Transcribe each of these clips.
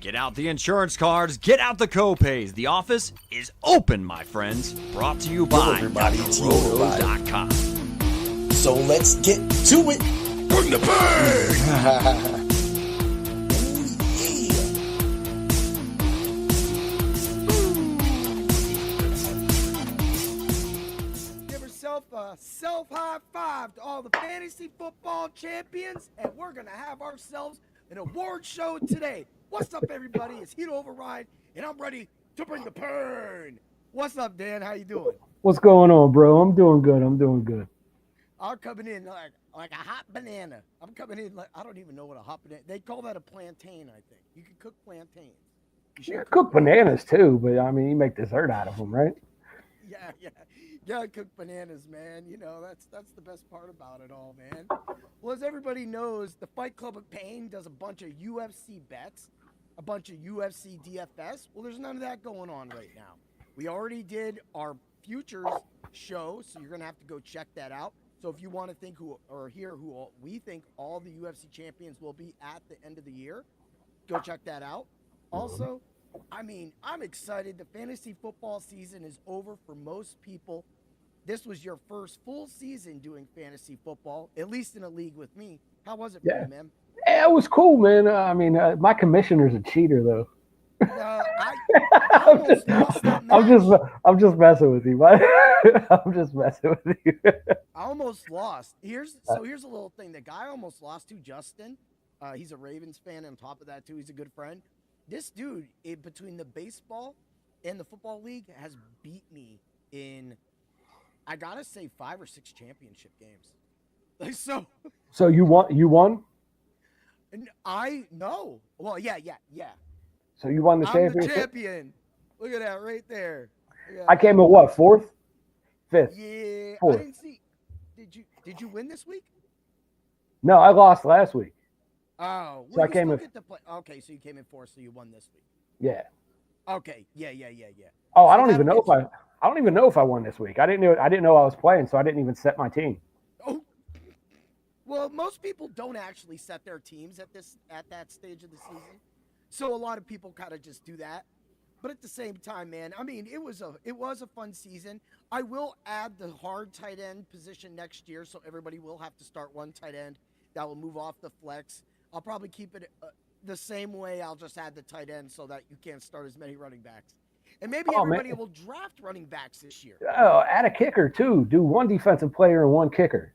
Get out the insurance cards, get out the co-pays. The office is open, my friends. Brought to you by Roto.com. So let's get to it. Bring the pain! Self-high-five to all the fantasy football champions, and we're going to have ourselves an award show today. What's up, everybody? It's Heat Override, and I'm ready to bring the pain. What's up, Dan? How you doing? What's going on, bro? I'm doing good. I'm coming in like a hot banana. I'm coming in like, I don't even know what a hot banana, they call that a plantain, I think. You can cook plantains. You cook bananas too, but I mean, you make dessert out of them, right? Yeah, I cook bananas, man. You know, that's the best part about it all, man. Well, as everybody knows, the Fight Club of Pain does a bunch of UFC bets, a bunch of UFC DFS. Well, there's none of that going on right now. We already did our futures show, so you're going to have to go check that out. So if you want to think who we think all the UFC champions will be at the end of the year, go check that out. Also, I mean, I'm excited. The fantasy football season is over for most people. This was your first full season doing fantasy football, at least in a league with me. How was it for you, man? Yeah, it was cool, man. I mean, my commissioner's a cheater, though. I almost lost that match. I'm just messing with you, but I'm just messing with you. I almost lost. Here's a little thing. The guy I almost lost to, Justin. He's a Ravens fan. And on top of that, too, he's a good friend. This dude, between the baseball and the football league, has beat me in, I gotta say, 5 or 6 championship games. Like, So you won? No. Well, yeah. So you won the championship? I'm the champion. Look at that right there. I came in what, 4th? 5th? Yeah. 4th. I didn't see. Did you win this week? No, I lost last week. Oh, so I came in. Okay, so you came in 4th, so you won this week. Yeah. Okay. Yeah. Oh, so I don't even know if I won this week. I didn't know I was playing, so I didn't even set my team. Oh. Well, most people don't actually set their teams at that stage of the season. So a lot of people kind of just do that. But at the same time, man, I mean, it was a fun season. I will add the hard tight end position next year, so everybody will have to start one tight end. That will move off the flex. I'll probably keep it the same way. I'll just add the tight end so that you can't start as many running backs. And maybe everybody will draft running backs this year. Oh, add a kicker, too. Do one defensive player and one kicker.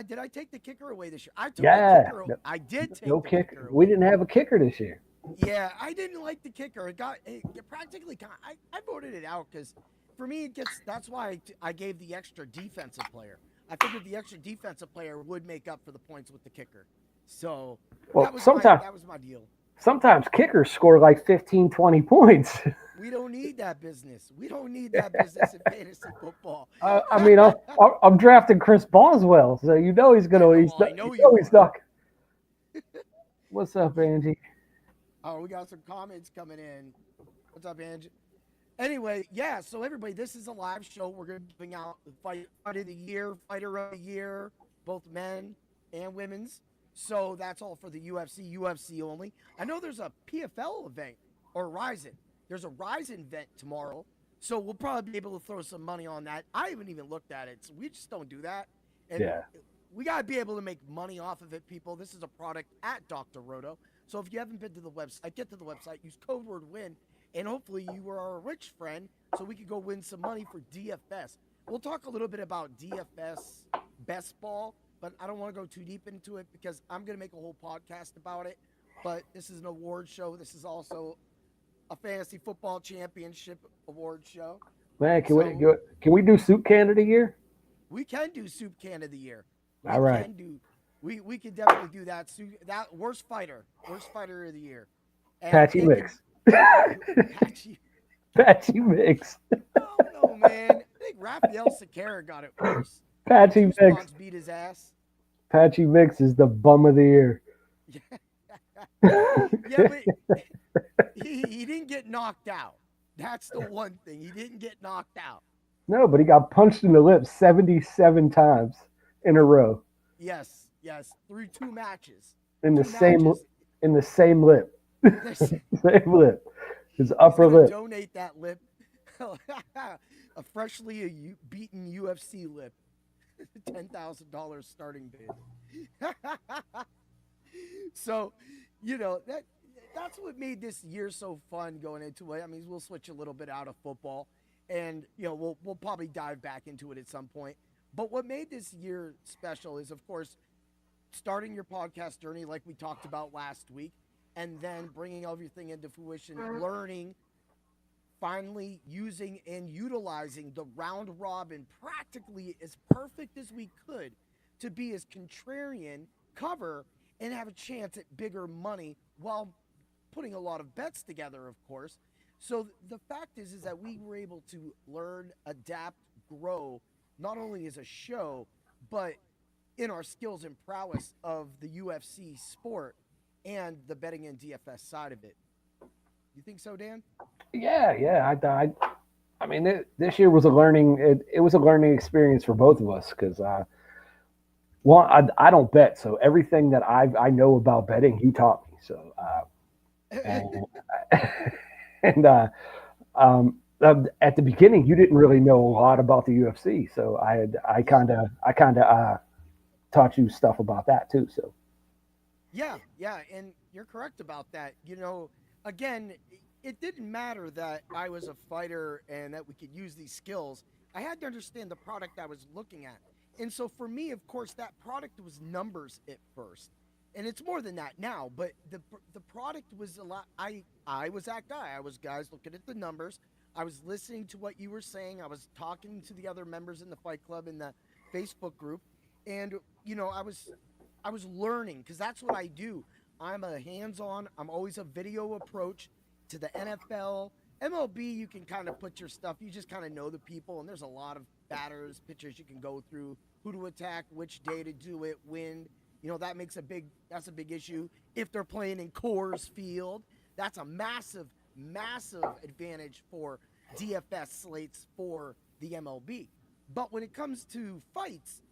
Did I take the kicker away this year? I took the kicker away. I did take no the kicker away. We didn't have a kicker this year. Yeah, I didn't like the kicker. It practically I voted it out because for me that's why I gave the extra defensive player. I figured the extra defensive player would make up for the points with the kicker. So that was my deal. Sometimes kickers score like 15, 20 points. We don't need that business. We don't need that business in fantasy football. I mean, I'm drafting Chris Boswell, so you know he's gonna. He's not. What's up, Angie? Oh, we got some comments coming in. What's up, Angie? Anyway, yeah. So everybody, this is a live show. We're gonna be giving out the fight of the year, fighter of the year, both men and women's. So that's all for the UFC only. I know there's a PFL event or Ryzen. There's a Ryzen event tomorrow. So we'll probably be able to throw some money on that. I haven't even looked at it. So we just don't do that. And we got to be able to make money off of it, people. This is a product at Dr. Roto. So if you haven't been to the website, get to the website, use code word WIN, and hopefully you are our rich friend so we can go win some money for DFS. We'll talk a little bit about DFS best ball, but I don't want to go too deep into it because I'm going to make a whole podcast about it. But this is an award show. This is also a fantasy football championship award show. Man, can we do Soup Can of the Year? We can do Soup Can of the Year. All right. We can definitely do that. That worst fighter of the year. And Patchy Mix. Patchy Mix. Oh no, man! I think Rafael Sequeira got it worse. Patchy Mix beat his ass. Patchy Mix is the bum of the year. Yeah, but he didn't get knocked out. That's the one thing. He didn't get knocked out. No, but he got punched in the lips 77 times in a row. Yes, through 2 matches. In the same lip. Same lip. His He's upper gonna lip. donate that lip, a freshly beaten UFC lip, $10,000 starting bid. So, that's what made this year so fun going into it. I mean, we'll switch a little bit out of football, and we'll probably dive back into it at some point. But what made this year special is, of course, starting your podcast journey like we talked about last week, and then bringing everything into fruition, learning, finally using and utilizing the round robin practically as perfect as we could to be as contrarian, cover, and have a chance at bigger money while putting a lot of bets together, of course. So the fact is that we were able to learn, adapt, grow, not only as a show, but in our skills and prowess of the UFC sport and the betting and DFS side of it. You think so, Dan? Yeah. I mean, this year was a learning. It was a learning experience for both of us because, I don't bet, so everything that I know about betting, he taught me. So, and, and at the beginning, you didn't really know a lot about the UFC, so I kind of taught you stuff about that too. So. Yeah, and you're correct about that. Again, it didn't matter that I was a fighter and that we could use these skills. I had to understand the product I was looking at. And so for me, of course, that product was numbers at first. And it's more than that now, but the product was a lot. I was that guy. I was guys looking at the numbers. I was listening to what you were saying. I was talking to the other members in the Fight Club in the Facebook group. And, I was learning because that's what I do. I'm a hands-on. I'm always a video approach to the NFL. MLB, you can kind of put your stuff. You just kind of know the people, and there's a lot of batters, pitchers you can go through, who to attack, which day to do it, when. That's a big issue. If they're playing in Coors Field, that's a massive, massive advantage for DFS slates for the MLB. But when it comes to fights,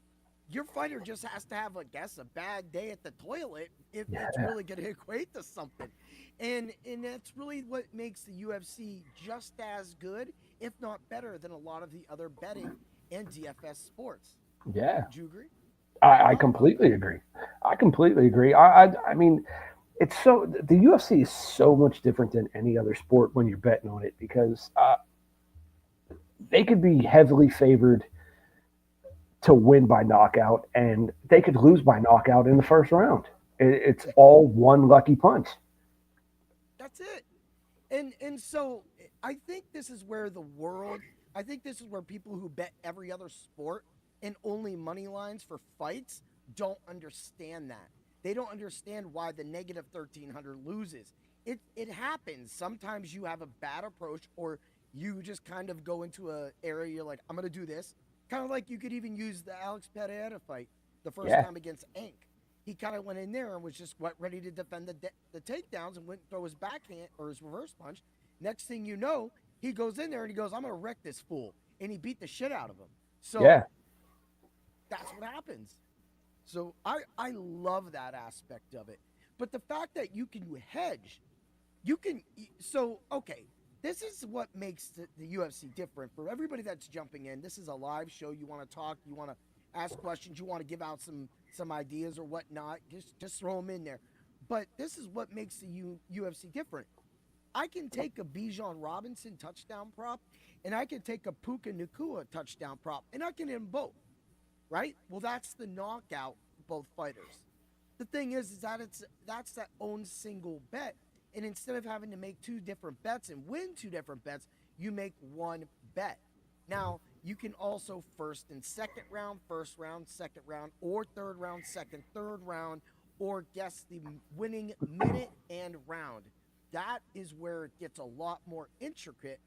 your fighter just has to have, I guess, a bad day at the toilet if it's really going to equate to something. And that's really what makes the UFC just as good, if not better, than a lot of the other betting and DFS sports. Yeah. Do you agree? I completely agree. I mean, the UFC is so much different than any other sport when you're betting on it because they could be heavily favored to win by knockout, and they could lose by knockout in the first round. It's all one lucky punch. That's it. And so I think this is where people who bet every other sport and only money lines for fights don't understand that. They don't understand why the negative 1,300 loses. It happens. Sometimes you have a bad approach, or you just kind of go into an area, you're like, I'm going to do this. Kind of like you could even use the Alex Pereira fight the first time against Ank. He kind of went in there and was just ready to defend the takedowns and went and throw his backhand or his reverse punch. Next thing you know, he goes in there and he goes, I'm going to wreck this fool. And he beat the shit out of him. So that's what happens. So I love that aspect of it. But the fact that you can hedge, this is what makes the UFC different. For everybody that's jumping in, this is a live show. You want to talk, you want to ask questions, you want to give out some ideas or whatnot, just throw them in there. But this is what makes the UFC different. I can take a Bijan Robinson touchdown prop, and I can take a Puka Nacua touchdown prop, and I can hit them both, right? Well, that's the knockout for both fighters. The thing is that that's that own single bet. And instead of having to make two different bets and win two different bets, you make one bet. Now, you can also first and second round, first round, second round, or third round, second, third round, or guess the winning minute and round. That is where it gets a lot more intricate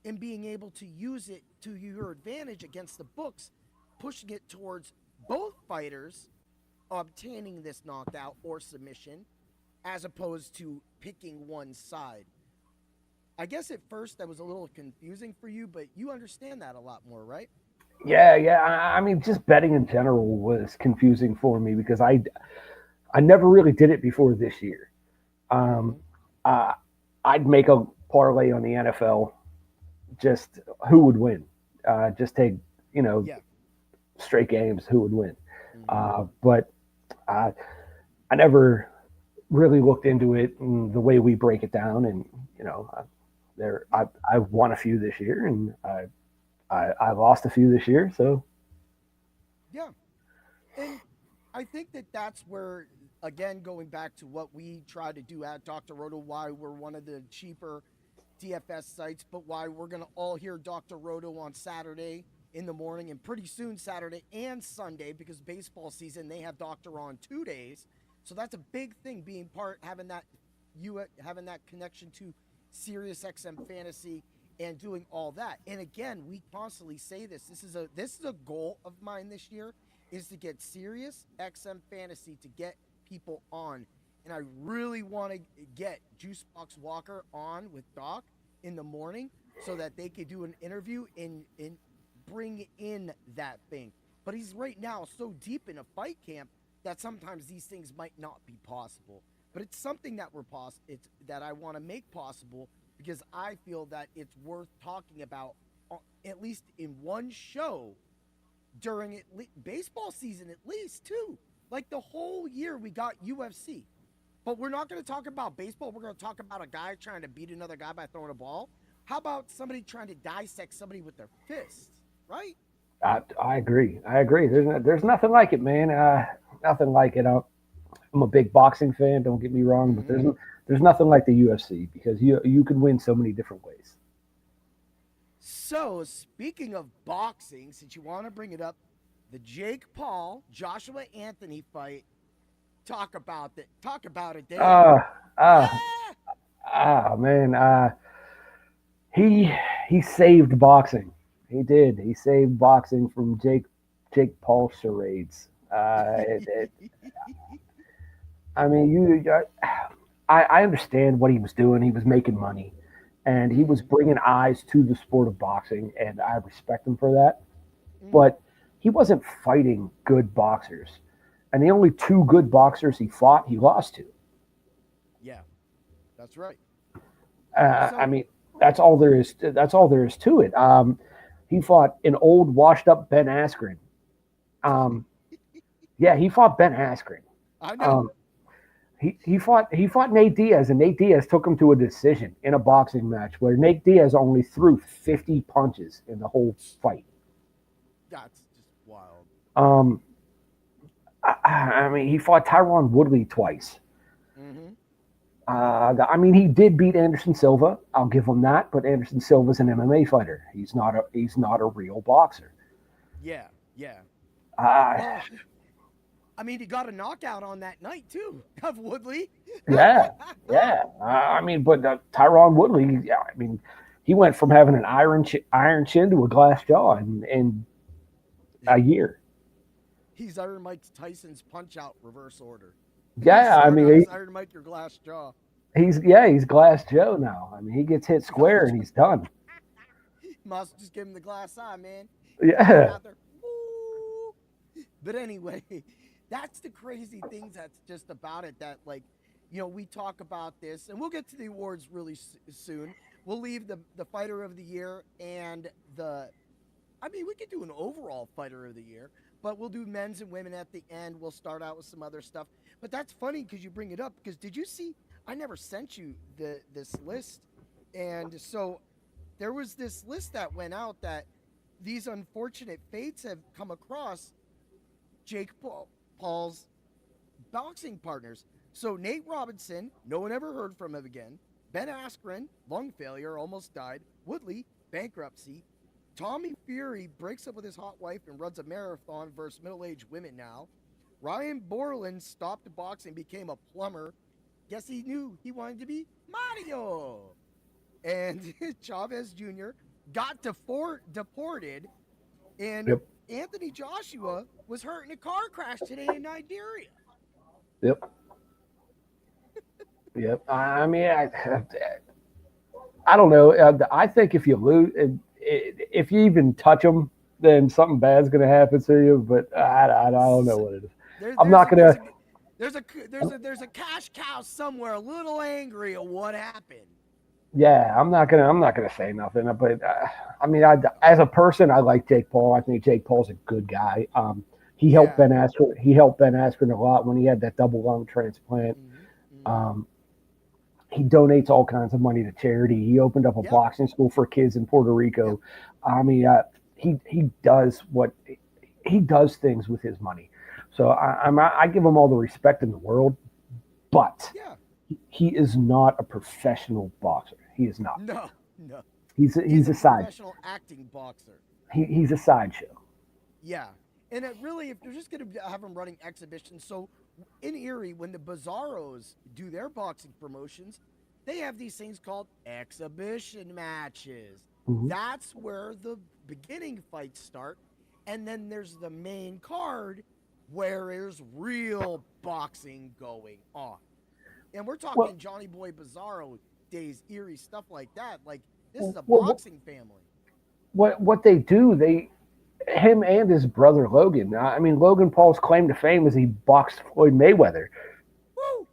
in being able to use it to your advantage against the books, pushing it towards both fighters obtaining this knockout or submission, as opposed to picking one side. I guess at first that was a little confusing for you, but you understand that a lot more, right? Yeah. I mean, just betting in general was confusing for me because I never really did it before this year. I'd make a parlay on the NFL, just who would win. Just take, straight games, who would win. But I never really looked into it and the way we break it down. And, I've won a few this year, and I lost a few this year. So. Yeah. And I think that's where, again, going back to what we try to do at Dr. Roto, why we're one of the cheaper DFS sites, but why we're going to all hear Dr. Roto on Saturday in the morning, and pretty soon Saturday and Sunday, because baseball season, they have Doctor on 2 days. So that's a big thing, being having that connection to Sirius XM Fantasy and doing all that. And again, we constantly say this. This is a goal of mine this year, is to get Sirius XM Fantasy to get people on. And I really want to get Juicebox Walker on with Doc in the morning so that they could do an interview and bring in that thing. But he's right now so deep in a fight camp that sometimes these things might not be possible. But it's something that that I want to make possible, because I feel that it's worth talking about, at least in one show during baseball season, at least too. Like the whole year we got UFC, but we're not going to talk about baseball. We're going to talk about a guy trying to beat another guy by throwing a ball. How about somebody trying to dissect somebody with their fists, right? I agree. There's nothing like it, man. Nothing like it. I'm a big boxing fan, don't get me wrong, but there's nothing like the UFC, because you can win so many different ways. So, speaking of boxing, since you want to bring it up, the Jake Paul, Joshua Anthony fight, talk about it, Dave. Man. He saved boxing. He did. He saved boxing from Jake Paul charades. I mean, I understand what he was doing. He was making money, and he was bringing eyes to the sport of boxing, and I respect him for that. But he wasn't fighting good boxers, and the only two good boxers he fought, he lost to. Yeah, that's right. I mean, that's all there is. That's all there is to it. He fought an old, washed-up Ben Askren. Yeah, he fought Ben Askren. I know. He fought Nate Diaz, and Nate Diaz took him to a decision in a boxing match where Nate Diaz only threw 50 punches in the whole fight. That's just wild. I mean, he fought Tyron Woodley twice. I mean, he did beat Anderson Silva. I'll give him that, but Anderson Silva's an MMA fighter. He's not a real boxer. Yeah. I mean, he got a knockout on that night too of Woodley. Yeah. I mean, but Tyron Woodley, I mean, he went from having an iron chin to a glass jaw in a year. He's Iron Mike Tyson's Punch-Out reverse order. Yeah, I mean, Iron Mike, your glass jaw. He's Glass Joe now. I mean, he gets hit square and he's done. Must just give him the glass eye, man. Yeah. But anyway, that's the crazy things that's just about it, that, like, we talk about this, and we'll get to the awards really soon. We'll leave the Fighter of the Year and we could do an overall Fighter of the Year, but we'll do men's and women at the end. We'll start out with some other stuff. But that's funny because you bring it up, because did you see, I never sent you this list, and so there was this list that went out that these unfortunate fates have come across Jake Paul's boxing partners. So Nate Robinson, no one ever heard from him again. Ben Askren, lung failure, almost died. Woodley, bankruptcy. Tommy Fury breaks up with his hot wife and runs a marathon versus middle-aged women now. Ryan Borland stopped boxing, became a plumber. Guess he knew he wanted to be Mario. And Chavez Jr. got deported. And Anthony Joshua was hurt in a car crash today in Nigeria. Yep. I mean, I don't know. I think if you lose, if you even touch them, then something bad's going to happen to you. But I don't know what it is. I'm not going to. There's a cash cow somewhere, a little angry at what happened. Yeah, I'm not gonna say nothing. But I mean, as a person, I like Jake Paul. I think Jake Paul's a good guy. He helped Ben Askren. He helped Ben Askren a lot when he had that double lung transplant. He donates all kinds of money to charity. He opened up a boxing school for kids in Puerto Rico. I mean, he does things with his money. So I give him all the respect in the world, but he is not a professional boxer. He is not. No. He's a side professional acting boxer. He's a sideshow. Yeah. And it really, if you're just going to have him running exhibitions, so in Erie, when the Bizarros do their boxing promotions, they have these things called exhibition matches. Mm-hmm. That's where the beginning fights start. And then there's the main card where there's real boxing going on. And we're talking Johnny Boy Bizarro days, Erie, stuff like that. Like, this is a boxing family. What they do, him and his brother Logan. I mean, Logan Paul's claim to fame is he boxed Floyd Mayweather. Woo!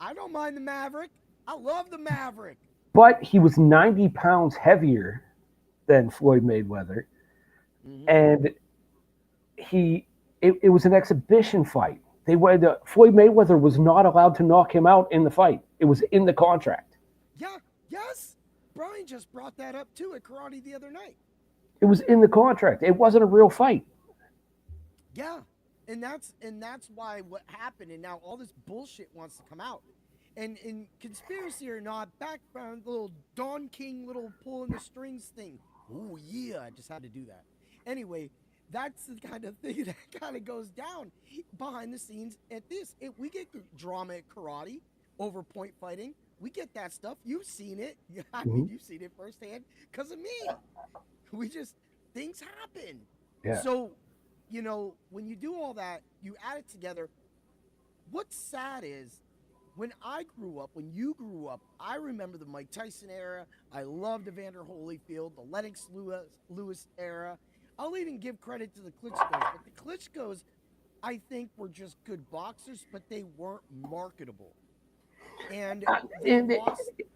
I don't mind the Maverick. I love the Maverick. But he was 90 pounds heavier than Floyd Mayweather. Mm-hmm. And it was an exhibition fight. Floyd Mayweather was not allowed to knock him out in the fight. It was in the contract. Yeah, yes. Brian just brought that up too at karate the other night. It was in the contract. It wasn't a real fight. Yeah. And that's why what happened, and now all this bullshit wants to come out. And in conspiracy or not, background, little Don King, little pulling the strings thing. Oh yeah, I just had to do that. Anyway, that's the kind of thing that kind of goes down behind the scenes at this. We get drama at karate over point fighting. We get that stuff. You've seen it. I mean, you've seen it firsthand because of me. Things happen. Yeah. So, when you do all that, you add it together. What's sad is when I grew up, when you grew up, I remember the Mike Tyson era. I loved Evander Holyfield, the Lennox Lewis era. I'll even give credit to the Klitschko's, but the Klitschko's, I think, were just good boxers, but they weren't marketable. And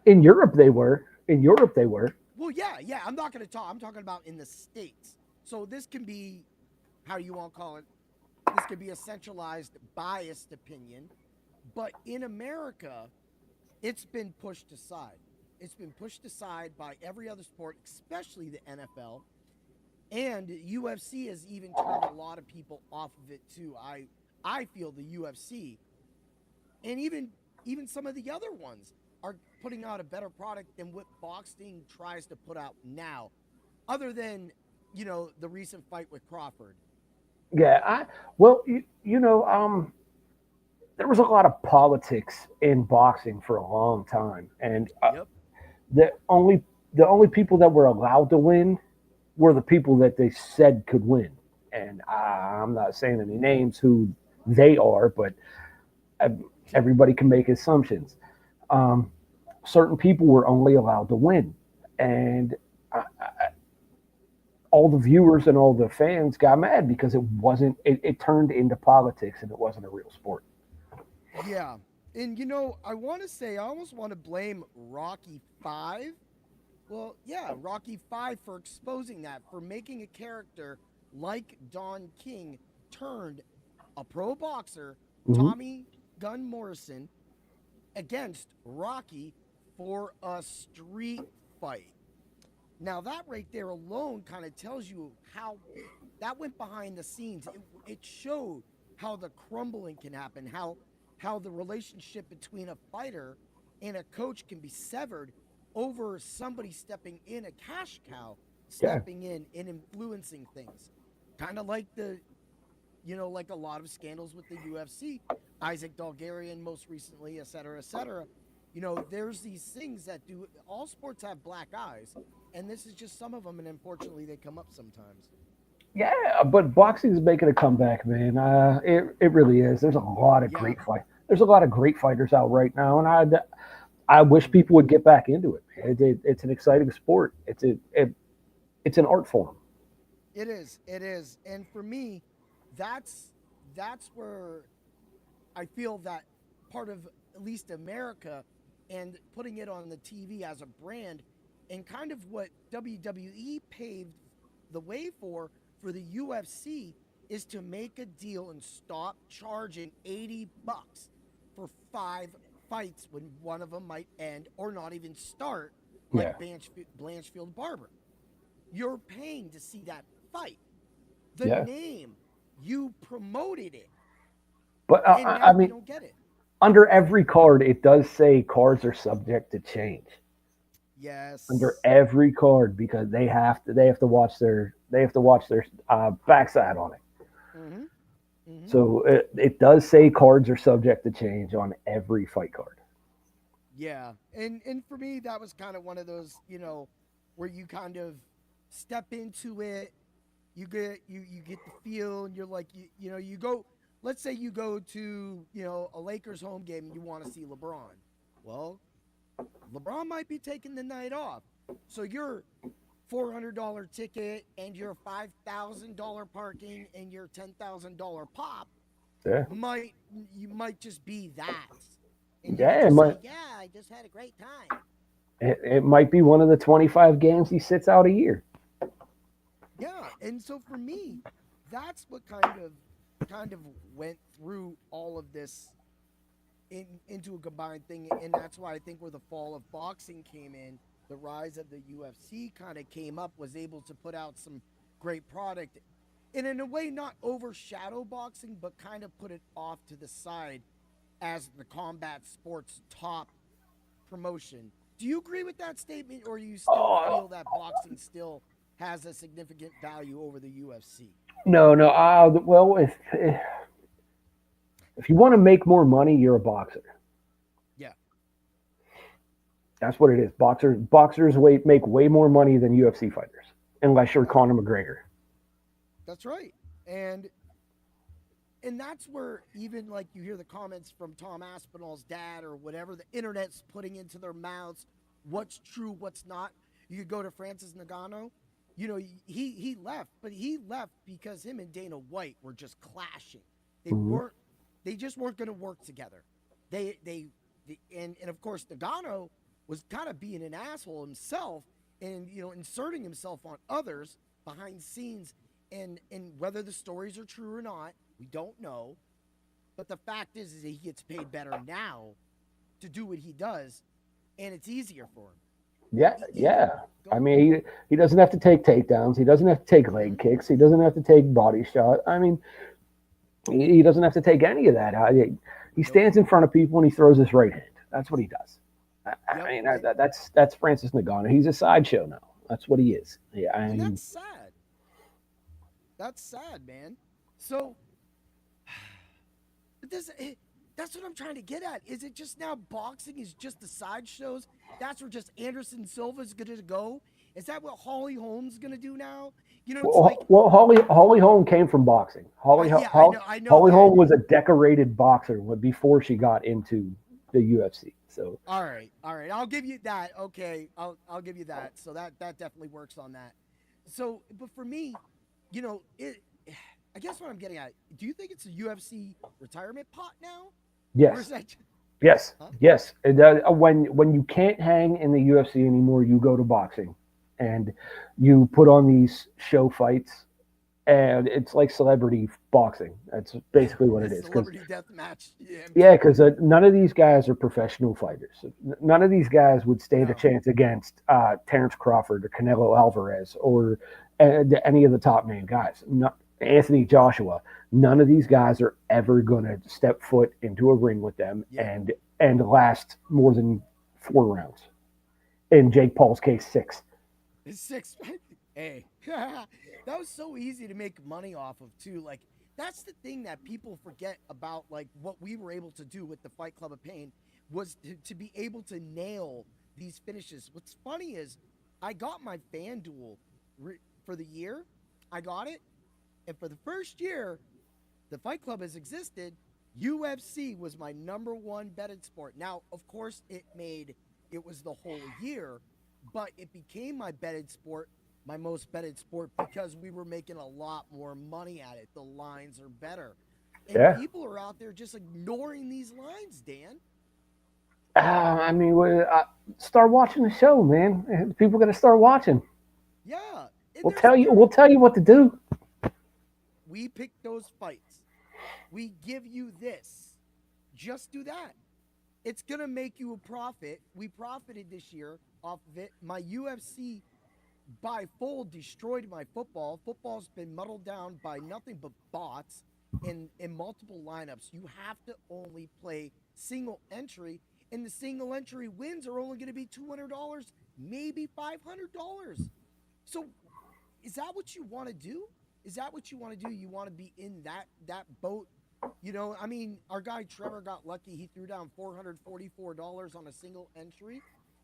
in Europe, they were. Well, yeah. I'm not going to talk. I'm talking about in the States. So this can be, how do you want to call it? This could be a centralized, biased opinion. But in America, it's been pushed aside. It's been pushed aside by every other sport, especially the NFL. And UFC has even turned a lot of people off of it too. I feel the UFC and even some of the other ones are putting out a better product than what boxing tries to put out now, other than the recent fight with Crawford. Yeah, there was a lot of politics in boxing for a long time, and the only people that were allowed to win were the people that they said could win. And I'm not saying any names who they are, but everybody can make assumptions. Certain people were only allowed to win, and all the viewers and all the fans got mad because it turned into politics and it wasn't a real sport. Yeah. And I want to say, I almost want to blame Rocky 5. Well, yeah, Rocky 5 for exposing that, for making a character like Don King turned a pro boxer, Tommy Gunn Morrison, against Rocky for a street fight. Now, that right there alone kind of tells you how that went behind the scenes. It showed how the crumbling can happen, how the relationship between a fighter and a coach can be severed over somebody stepping in, a cash cow stepping in and influencing things. Kind of like like a lot of scandals with the UFC, Isaac Dalgarian most recently, et cetera, et cetera. There's these things that all sports have black eyes, and this is just some of them, and unfortunately they come up sometimes. Yeah, but boxing is making a comeback, man. It really is. There's a lot of great fight. There's a lot of great fighters out right now, and I wish people would get back into it. It's an exciting sport. It's an art form. It is, and for me, that's where I feel that part of at least America and putting it on the TV as a brand and kind of what WWE paved the way for the UFC is to make a deal and stop charging $80 for 5 fights when one of them might end or not even start, like Yeah. Blanchfield Barber. You're paying to see that fight. The Yeah. name, you promoted it, But and now I we mean, don't get it. under every card, it does say cards are subject to change. Under Yes. every card, because they have to watch their backside on it. Mm-hmm. Mm-hmm. So it does say cards are subject to change on every fight card. Yeah. And for me, that was kind of one of those, where you kind of step into it, you get the feel, and you're like, you go. Let's say you go to a Lakers home game and you want to see LeBron. Well, LeBron might be taking the night off, so your $400 ticket and your $5,000 parking and your $10,000 pop Yeah, might you might just be that, and you could yeah. just say, "Yeah, I just had a great time." It might be one of the 25 games he sits out a year. Yeah, and so for me, that's what kind of went through all of this into a combined thing, and that's why I think where the fall of boxing came in, the rise of the UFC kind of came up, was able to put out some great product, and in a way not overshadow boxing, but kind of put it off to the side as the combat sports top promotion. Do you agree with that statement, or you still Oh feel that boxing still has a significant value over the UFC? no, no. Well, if you want to make more money, you're a boxer. Yeah, That's what it is. Boxers make way more money than UFC fighters, unless you're Conor McGregor. that's right. And that's where even like you hear the comments from Tom Aspinall's dad or whatever the internet's putting into their mouths, what's true, what's not. You could go to Francis Ngannou. He left, but he left because him and Dana White were just clashing. They Mm-hmm. weren't they just weren't going to work together. And of course Ngannou was kind of being an asshole himself and inserting himself on others behind scenes, and whether the stories are true or not, we don't know. But the fact is that he gets paid better now to do what he does, and it's easier for him. Yeah, yeah. Go I ahead. mean, he doesn't have to take takedowns. He doesn't have to take leg kicks. He doesn't have to take body shot. I mean, he doesn't have to take any of that. He stands in front of people and he throws his right hand. That's what he does. I mean, that's Francis Ngannou. He's a sideshow now. That's what he is. Yeah, I And mean, that's sad. That's sad, man. So, that's what I'm trying to get at. Is it just now boxing is just the sideshows? That's where just Anderson Silva's going to go? Is that what Holly Holm's going to do now? It's like, well, Holly Holm came from boxing. yeah, I know Holly that. Holm was a decorated boxer before she got into the UFC. So All right. I'll give you that. Okay, I'll give you that. So that definitely works on that. So, but for me, it. I guess what I'm getting at. Do you think it's a UFC retirement pot now? Or is yes, that? yes, Huh? yes. When you can't hang in the UFC anymore, you go to boxing, and you put on these show fights, and it's like celebrity boxing. That's basically what it is. Celebrity death match. Yeah, because none of these guys are professional fighters. None of these guys would stand No. a chance against Terrence Crawford or Canelo Alvarez or any of the top name guys. Anthony Joshua. None of these guys are ever going to step foot into a ring with them and last more than 4 rounds. In Jake Paul's case, 6. It's 6. Hey, that was so easy to make money off of too. Like that's the thing that people forget about. Like what we were able to do with the Fight Club of Pain was to be able to nail these finishes. What's funny is I got my FanDuel for the year. I got it, and for the first year, the Fight Club has existed. UFC was my number 1 betted sport. Now, of course, it was the whole year, but it became my betted sport, my most betted sport, because we were making a lot more money at it. The lines are better. And people are out there just ignoring these lines, Dan. I mean, start watching the show, man. People got to start watching. Yeah. We'll tell you what to do. We pick those fights. We give you this. Just do that. It's going to make you a profit. We profited this year off of it. My UFC by full destroyed my football. Football's been muddled down by nothing but bots in multiple lineups. You have to only play single entry, and the single entry wins are only going to be $200, maybe $500. So is that what you want to do? Is that what you want to do? You want to be in that boat? You know, I mean, our guy Trevor got lucky. He threw down $444 on a single entry.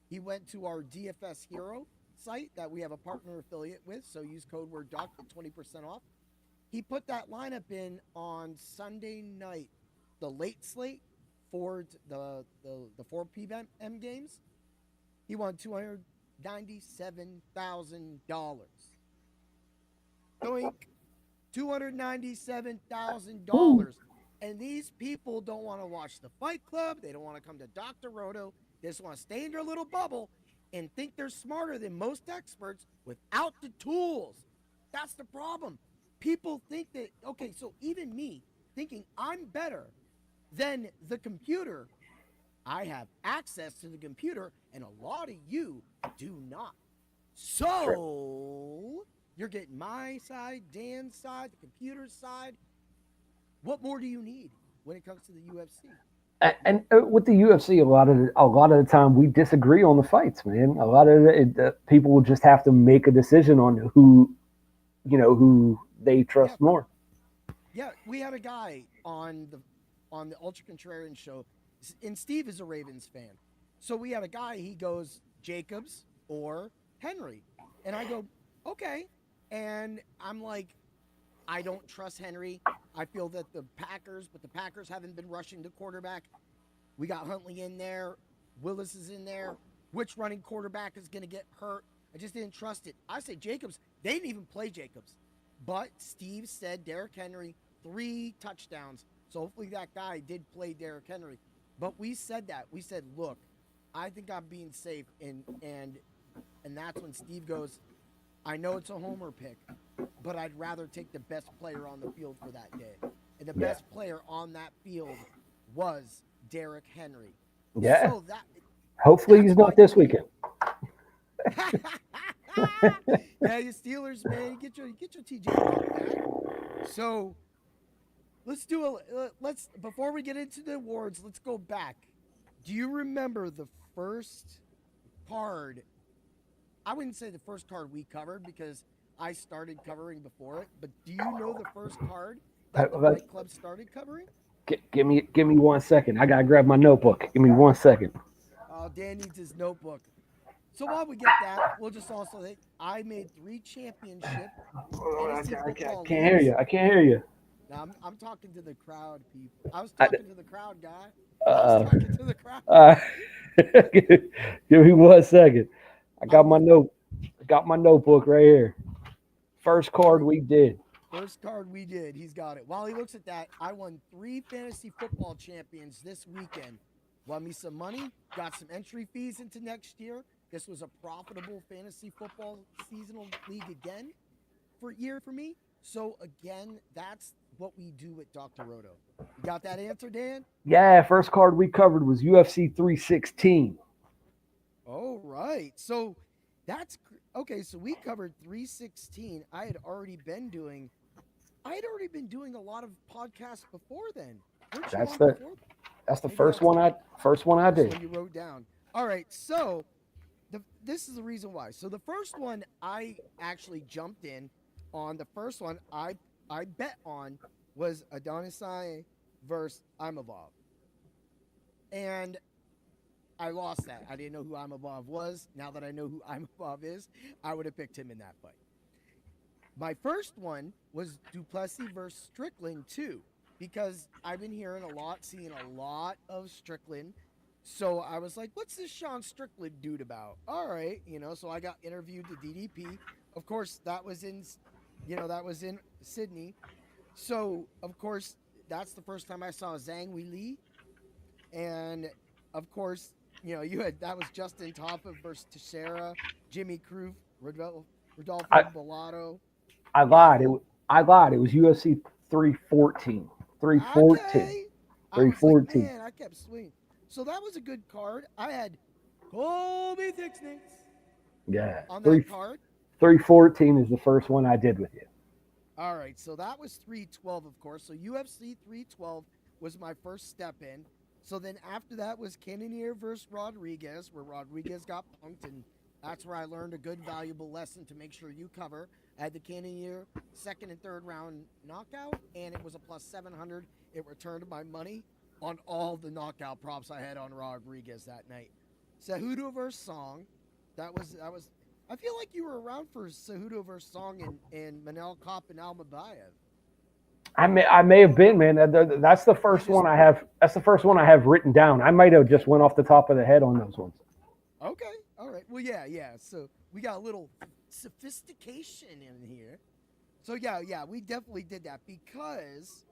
He went to our DFS Hero site that we have a partner affiliate with, so use code word doc for 20% off. He put that lineup in on Sunday night, the late slate for the 4 p.m. games. He won $297,000. Doink. $297,000. And these people don't want to watch the Fight Club. They don't want to come to Dr. Roto. They just want to stay in their little bubble and think they're smarter than most experts without the tools. That's the problem. People think that, okay, so even me thinking I'm better than the computer, I have access to the computer, and a lot of you do not. So you're getting my side, Dan's side, the computer's side. What more do you need when it comes to the UFC? And with the UFC, a lot of the time we disagree on the fights, man. A lot of people will just have to make a decision on who they trust more. Yeah, we had a guy on the Ultra Contrarian show, and Steve is a Ravens fan. So we had a guy. He goes Jacobs or Henry, and I go okay, and I'm like, I don't trust Henry. I feel that the Packers haven't been rushing the quarterback. We got Huntley in there. Willis is in there. Which running quarterback is going to get hurt? I just didn't trust it. I say Jacobs. They didn't even play Jacobs. But Steve said Derrick Henry, 3 touchdowns. So hopefully that guy did play Derrick Henry. But we said that. We said, look, I think I'm being safe. And that's when Steve goes, I know it's a homer pick, but I'd rather take the best player on the field for that day. And the best player on that field was Derrick Henry. Yeah. So hopefully he's not this weekend. Yeah, you Steelers, man, get your TJ back. So let's before we get into the awards, let's go back. Do you remember the first card? I wouldn't say the first card we covered because I started covering before it, but do you know the first card that the Fight Club started covering? Give me 1 second. I gotta grab my notebook. Give me 1 second. Oh, Dan needs his notebook. So while we get that, we'll just also say I made 3 championship. I can't hear you. I can't hear you. No, I'm talking to the crowd, people. I was talking to the crowd, guy. I was talking to the crowd. Give me 1 second. I got my notebook right here. First card we did. First card we did. He's got it. While he looks at that, I won 3 fantasy football champions this weekend. Won me some money. Got some entry fees into next year. This was a profitable fantasy football seasonal league again for me. So again, that's what we do at Dr. Roto. You got that answer, Dan? Yeah, first card we covered was UFC 316. All right. So that's okay. So we covered 316. I had already been doing a lot of podcasts before then. That's the first one I did. So you wrote down. All right. So this is the reason why. So the first one I actually jumped in on. The first one I bet on was Adonisai versus Imavov. And I lost that. I didn't know who Imavov was. Now that I know who Imavov is, I would have picked him in that fight. My first one was Duplessis versus Strickland too, because I've been seeing a lot of Strickland. So I was like, what's this Sean Strickland dude about? All right, so I got interviewed to DDP. Of course, that was in Sydney. So, of course, that's the first time I saw Zhang Weili, and of course, you had that was Justin Taffa versus Teixeira, Jimmy Crute, Rodolfo I Bellato. I lied. I lied. It was UFC 314. 314. Okay. I was like, 314. man, I kept swinging. So that was a good card. I had Colby Thicksnix Yeah. on Three that card. 314 is the first one I did with you. All right, so that was 312, of course. So UFC 312 was my first step in. So then after that was Cannonier versus Rodriguez, where Rodriguez got punked, and that's where I learned a good, valuable lesson to make sure you cover. I had the Cannonier second and third round knockout, and it was a plus 700. It returned my money on all the knockout props I had on Rodriguez that night. Cejudo versus Song, that was. I feel like you were around for Cejudo versus Song and Manel Kopp and Almabayev. I may have been, man. That's the first one I have. That's the first one I have written down. I might have just went off the top of the head on those ones. Okay, all right. Well, yeah. So we got a little sophistication in here. So yeah, we definitely did that because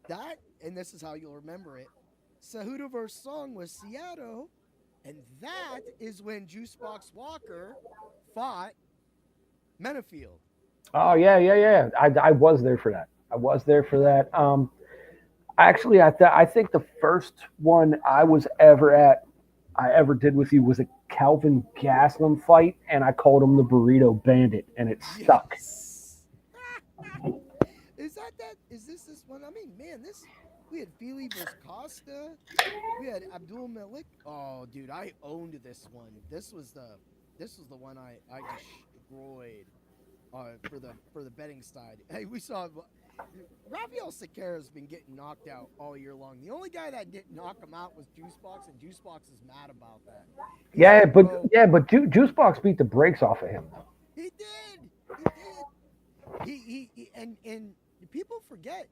that, and this is how you'll remember it. Cejudo versus Song was Seattle, and that is when Juicebox Walker fought Menafield. Oh yeah. I was there for that. I was there for that. Actually, I think the first one I ever did with you was a Calvin Gaslam fight, and I called him the Burrito Bandit, and it stuck. Yes. Is this one? I mean, man, we had Feely versus Costa. We had Abdul Malik. Oh, dude, I owned this one. This was the one I destroyed for the betting side. Hey, we saw Rafael Sequeira's been getting knocked out all year long. The only guy that didn't knock him out was Juicebox, and Juicebox is mad about that. But Juicebox beat the brakes off of him. He did. He and people forget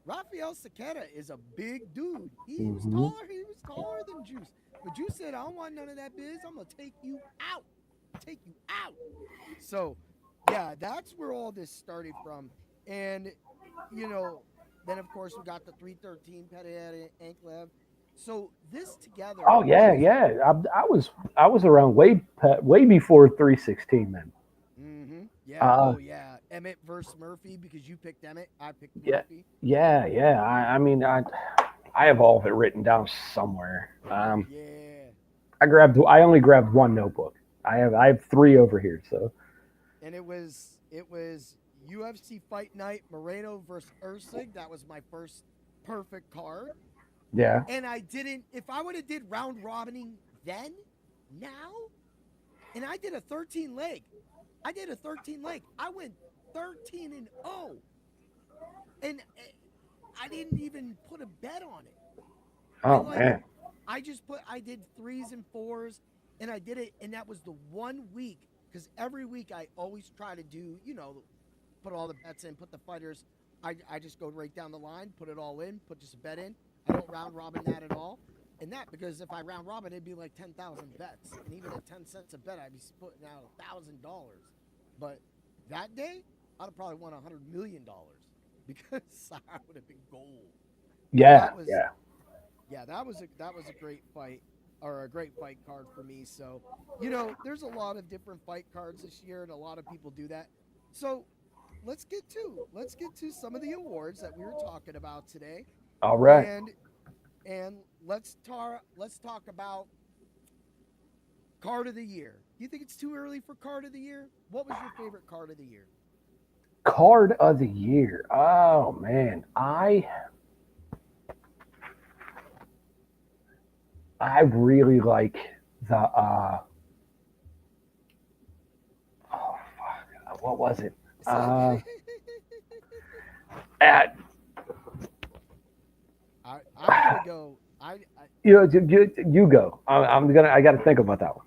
Rafael Sequeira is a big dude. He was taller than Juice. But Juice said, I don't want none of that biz. I'm gonna take you out. So yeah, that's where all this started from. And then of course we got the 313 Petty Anklev. So this together. Oh yeah. I was around way before 316 then. Mm-hmm. Yeah. Yeah. Emmett versus Murphy because you picked Emmett. I picked Murphy. Yeah. I mean, I have all of it written down somewhere. Yeah. I only grabbed one notebook. I have three over here. So. And it was UFC Fight Night Moreno versus Ursig. That was my first perfect card. Yeah. And I didn't. If I would have did round robining then, now, and I did a 13 leg. I went 13 and 0, and I didn't even put a bet on it. Oh man. I did 3s and 4s, and I did it, and that was the 1 week. Because every week I always try to do, put all the bets in, put the fighters. I just go right down the line, put it all in, put just a bet in. I don't round robin that at all. And that, because if I round robin, it'd be like 10,000 bets. And even at 10 cents a bet, I'd be putting out $1,000. But that day, I'd have probably won $100 million because I would have been gold. Yeah. Yeah, that was a great fight. Or a great fight card for me. So, there's a lot of different fight cards this year, and a lot of people do that. So, let's get to some of the awards that we were talking about today. All right. And let's talk about card of the year. Do you think it's too early for card of the year? What was your favorite card of the year? Card of the year. Oh man, I really like the what was it? I'm gonna go. You go. I got to think about that one.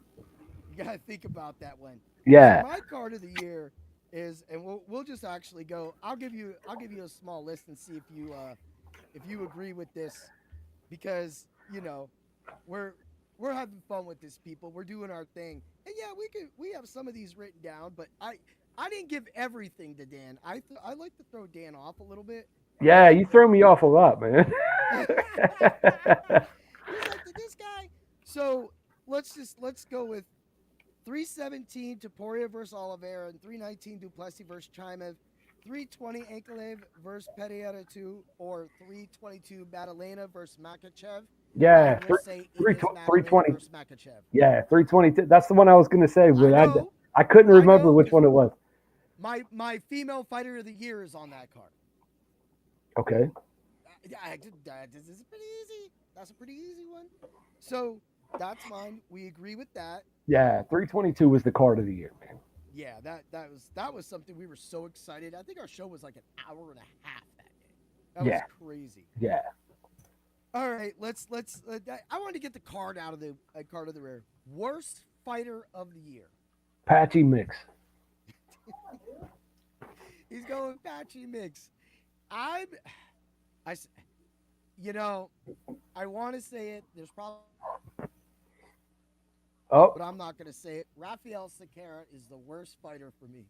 You gotta think about that one. Yeah. So my card of the year is, and we'll just actually go. I'll give you a small list and see if you agree with this, because we're having fun with this, people. We're doing our thing, and yeah, we have some of these written down, but I didn't give everything to Dan. I like to throw Dan off a little bit. Yeah, you throw me off a lot, man. He's like, this guy. So let's go with 317 Taporia versus Oliveira and 319 Duplessis versus Chimev, 320 Ankalev versus Pereira 2, or 322 Madalena versus Makachev. Yeah, I will say it is Madalena 320. versus Makachev. Yeah, 322. That's the one I was going to say, but I couldn't I remember know, which one it was. My female fighter of the year is on that card. Okay. This is pretty easy. That's a pretty easy one. So that's mine. We agree with that. Yeah, 322 was the card of the year, man. Yeah, that was something we were so excited. I think our show was like an hour and a half that day. That was crazy. Yeah. All right, let's. I wanted to get the card out of the rear. Worst fighter of the year. Patchy Mix. He's going Patchy Mix. I want to say it. There's probably. Oh. But I'm not going to say it. Rafael Sequeira is the worst fighter for me.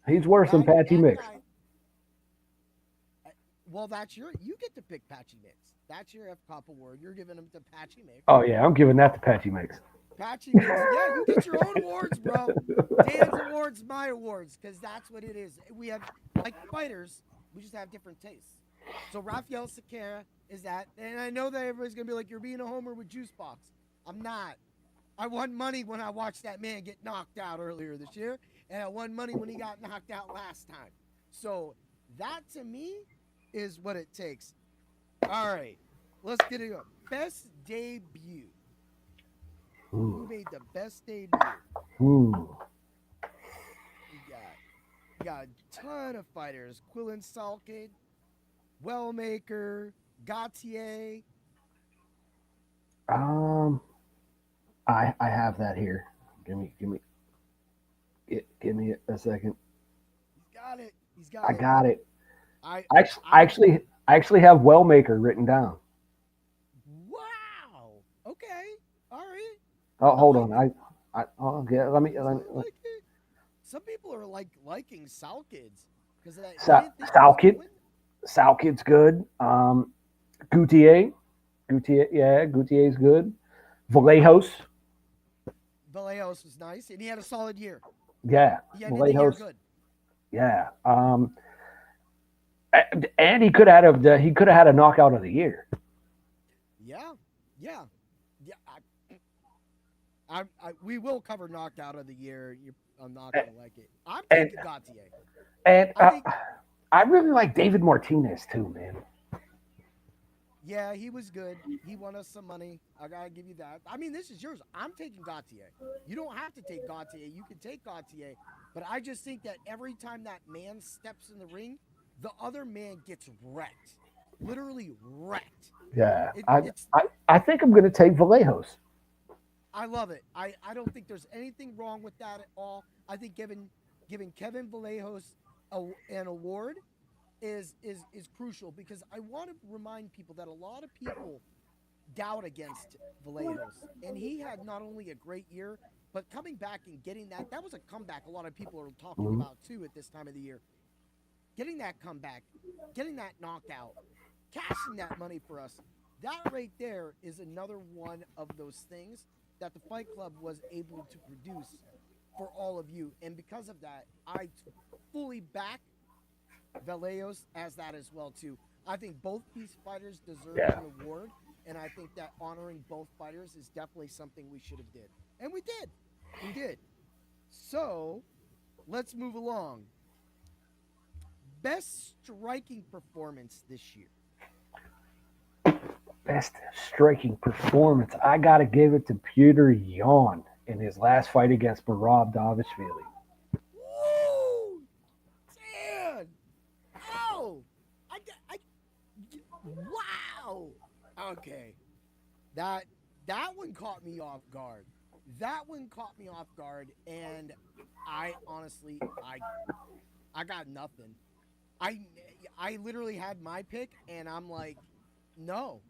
He's worse than Patchy Mix. Well, you get to pick Patchy Mix. That's your FCOP award. You're giving him to Patchy Mix. Oh, yeah, I'm giving that to Patchy Mix. Patchy Mix. Yeah, you get your own awards, bro. Dan's awards, my awards, because that's what it is. We have, like fighters, we just have different tastes. So Rafael Sequeira is that. And I know that everybody's going to be like, you're being a homer with Juice Box. I'm not. I won money when I watched that man get knocked out earlier this year, and I won money when he got knocked out last time. So that, to me, is what it takes. All right, let's get it up. Best debut. Who made the best debut? We got a ton of fighters. Quillen Salkid, Gautier. I have that here. Give me a second. He's got it. I got it. I actually have Wellmaker written down. Wow. Okay. All right. Oh, hold on. Let me. Some people are liking Salkids because Salkid's good. Gautier's good. Vallejos was nice, and he had a solid year. Yeah, Vallejos good. Yeah, and he could have had a knockout of the year. Yeah. We will cover knockout of the year. I'm not gonna like it. I'm taking Gautier. And I really like David Martinez too, man. Yeah, he was good. He won us some money. I gotta give you that. I mean, this is yours. I'm taking Gautier. You don't have to take Gautier. You can take Gautier. But I just think that every time that man steps in the ring, the other man gets wrecked. Literally wrecked. Yeah. I think I'm going to take Vallejos. I love it. I don't think there's anything wrong with that at all. I think giving Kevin Vallejos an award is crucial, because I want to remind people that a lot of people doubt against Vallejos, and he had not only a great year, but coming back and getting that was a comeback a lot of people are talking about too at this time of the year. Getting that comeback, getting that knockout, cashing that money for us, that right there is another one of those things that the Fight Club was able to produce for all of you. And because of that, I fully back Vallejos as that as well too. I think both these fighters deserve an award, and I think that honoring both fighters is definitely something we should have did. And we did. So, let's move along. Best striking performance this year. Best striking performance. I got to give it to Petr Yan in his last fight against Merab Dvalishvili. Woo! Dan! Oh! Wow! Okay. That one caught me off guard. And I honestly, I got nothing. I literally had my pick, and I'm like, no.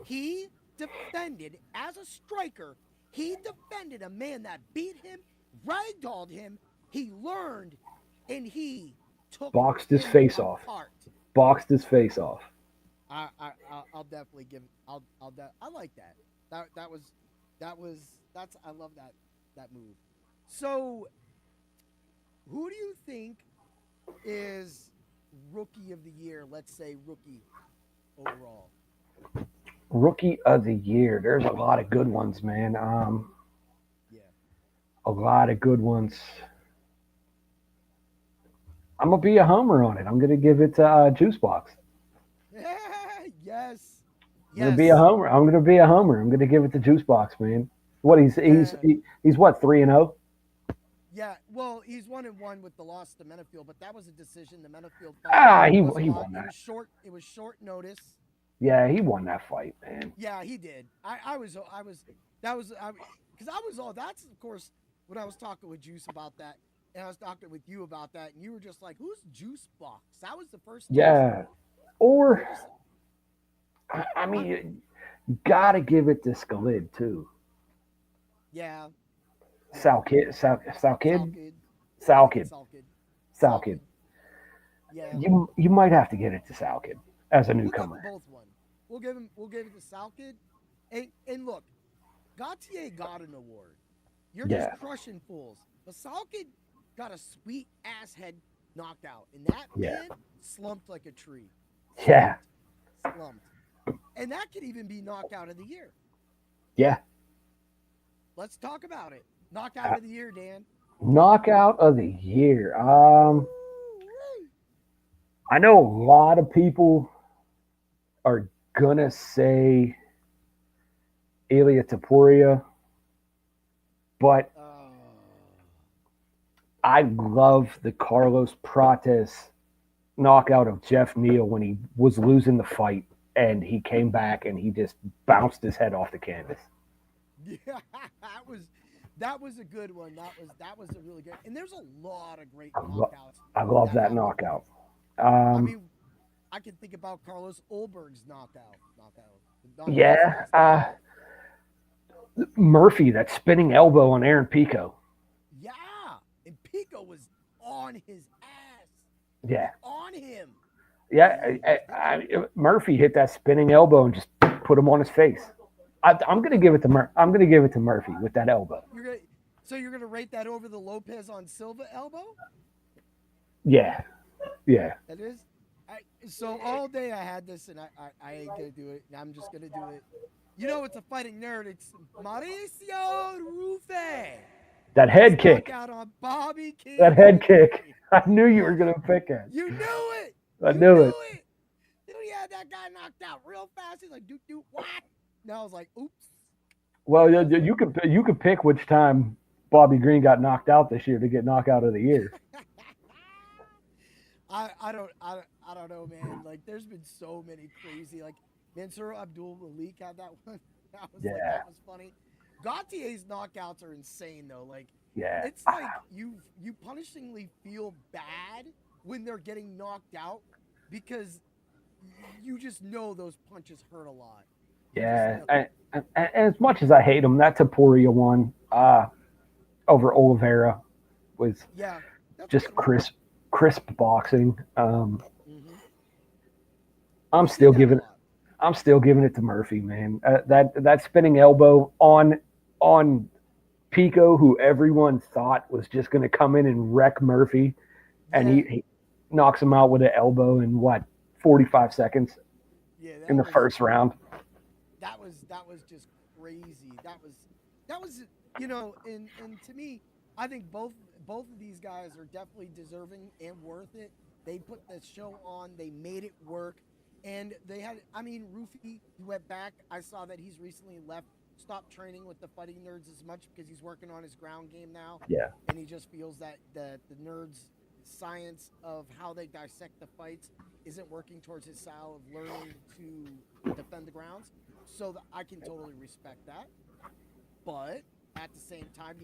He defended, as a striker, he defended a man that beat him, ragdolled him, he learned, and he took Boxed his him face off. apart. Boxed his face off. I'll definitely give. I like that. That's I love that move. So, who do you think is rookie of the year? Let's say rookie overall. Rookie of the year. There's a lot of good ones, man. Yeah. A lot of good ones. I'm gonna be a homer on it. I'm gonna give it to Juice Box. Yes. I'm gonna be a homer. I'm gonna be a homer. I'm gonna give it to Juice Box, man. What he's what 3-0? Yeah, well, he's 1-1 with the loss to Menafield, but that was a decision. The Menafield fight He was won that. It was short notice. Yeah, he won that fight, man. Yeah, he did. Because that's of course when I was talking with Juice about that, and I was talking with you about that, and you were just like, "Who's Juice Box?" That was the first. Yeah, or I mean, you gotta give it to Skalid too. Yeah. Sal Kid. Yeah. You might have to get it to Sal Kid as a newcomer. We'll give them both one. We'll give it to Sal Kid. And look, Gautier got an award. You're just crushing fools. But Sal Kid got a sweet ass head knocked out. And that man slumped like a tree. Slumped. And that could even be knockout of the year. Yeah. Let's talk about it. Knockout of the year, Dan. Knockout of the year. I know a lot of people are gonna say Ilia Topuria, but I love the Carlos Prates knockout of Jeff Neal when he was losing the fight and he came back and he just bounced his head off the canvas. Yeah, that was a good one. That was a really good. And there's a lot of great knockouts. I love that knockout. I mean, I can think about Carlos Olberg's knockout. Yeah. Murphy, that spinning elbow on Aaron Pico. Yeah, and Pico was on his ass. Yeah. On him. Yeah, Murphy hit that spinning elbow and just put him on his face. I'm gonna give it to Murphy with that elbow. You're gonna rate that over the Lopez on Silva elbow? Yeah. That is. So all day I had this, and I ain't gonna do it. And I'm just gonna do it. You know, it's a fighting nerd. It's Mauricio Rufe. That head kick. Out on Bobby King. That head kick. I knew you were gonna pick it. You knew it. I knew it. Dude, he had that guy knocked out real fast. He's like, dude, what? And I was like, oops. Well, you could pick which time Bobby Green got knocked out this year to get knockout of the year. I don't know, man. Like, there's been so many crazy. Like, Mansour Abdul Malik had that one. That was funny. Gautier's knockouts are insane, though. Like, it's like you punishingly feel bad when they're getting knocked out because you just know those punches hurt a lot. Yeah, and as much as I hate him, that Topuria one over Oliveira was just crisp boxing. I'm still giving it to Murphy, man. That spinning elbow on Pico, who everyone thought was just going to come in and wreck Murphy, and he knocks him out with an elbow in 45 seconds in the first round. That was just crazy. That was and to me, I think both of these guys are definitely deserving and worth it. They put the show on, they made it work, and they had. I mean, Rufy, he went back. I saw that he's recently stopped training with the Fighting Nerds as much because he's working on his ground game now. Yeah, and he just feels that the Nerds' science of how they dissect the fights isn't working towards his style of learning to defend the grounds. So I can totally respect that. But at the same time,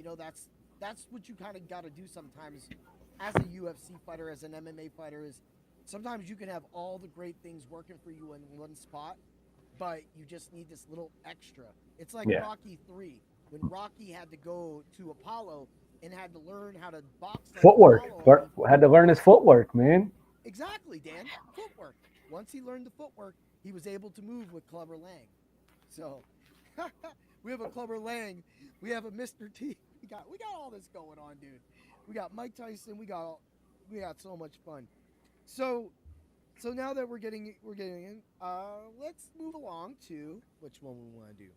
that's what you kind of got to do sometimes as a UFC fighter, as an MMA fighter, is sometimes you can have all the great things working for you in one spot, but you just need this little extra. It's like Rocky 3. When Rocky had to go to Apollo, and had to learn how to box like Footwork. Apollo. Had to learn his footwork, man. Exactly, Dan. Footwork. Once he learned the footwork, he was able to move with Clubber Lang. So we have a Clubber Lang. We have a Mr. T. We got all this going on, dude. We got Mike Tyson. We got so much fun. So now that we're getting in, let's move along to which one we want to do.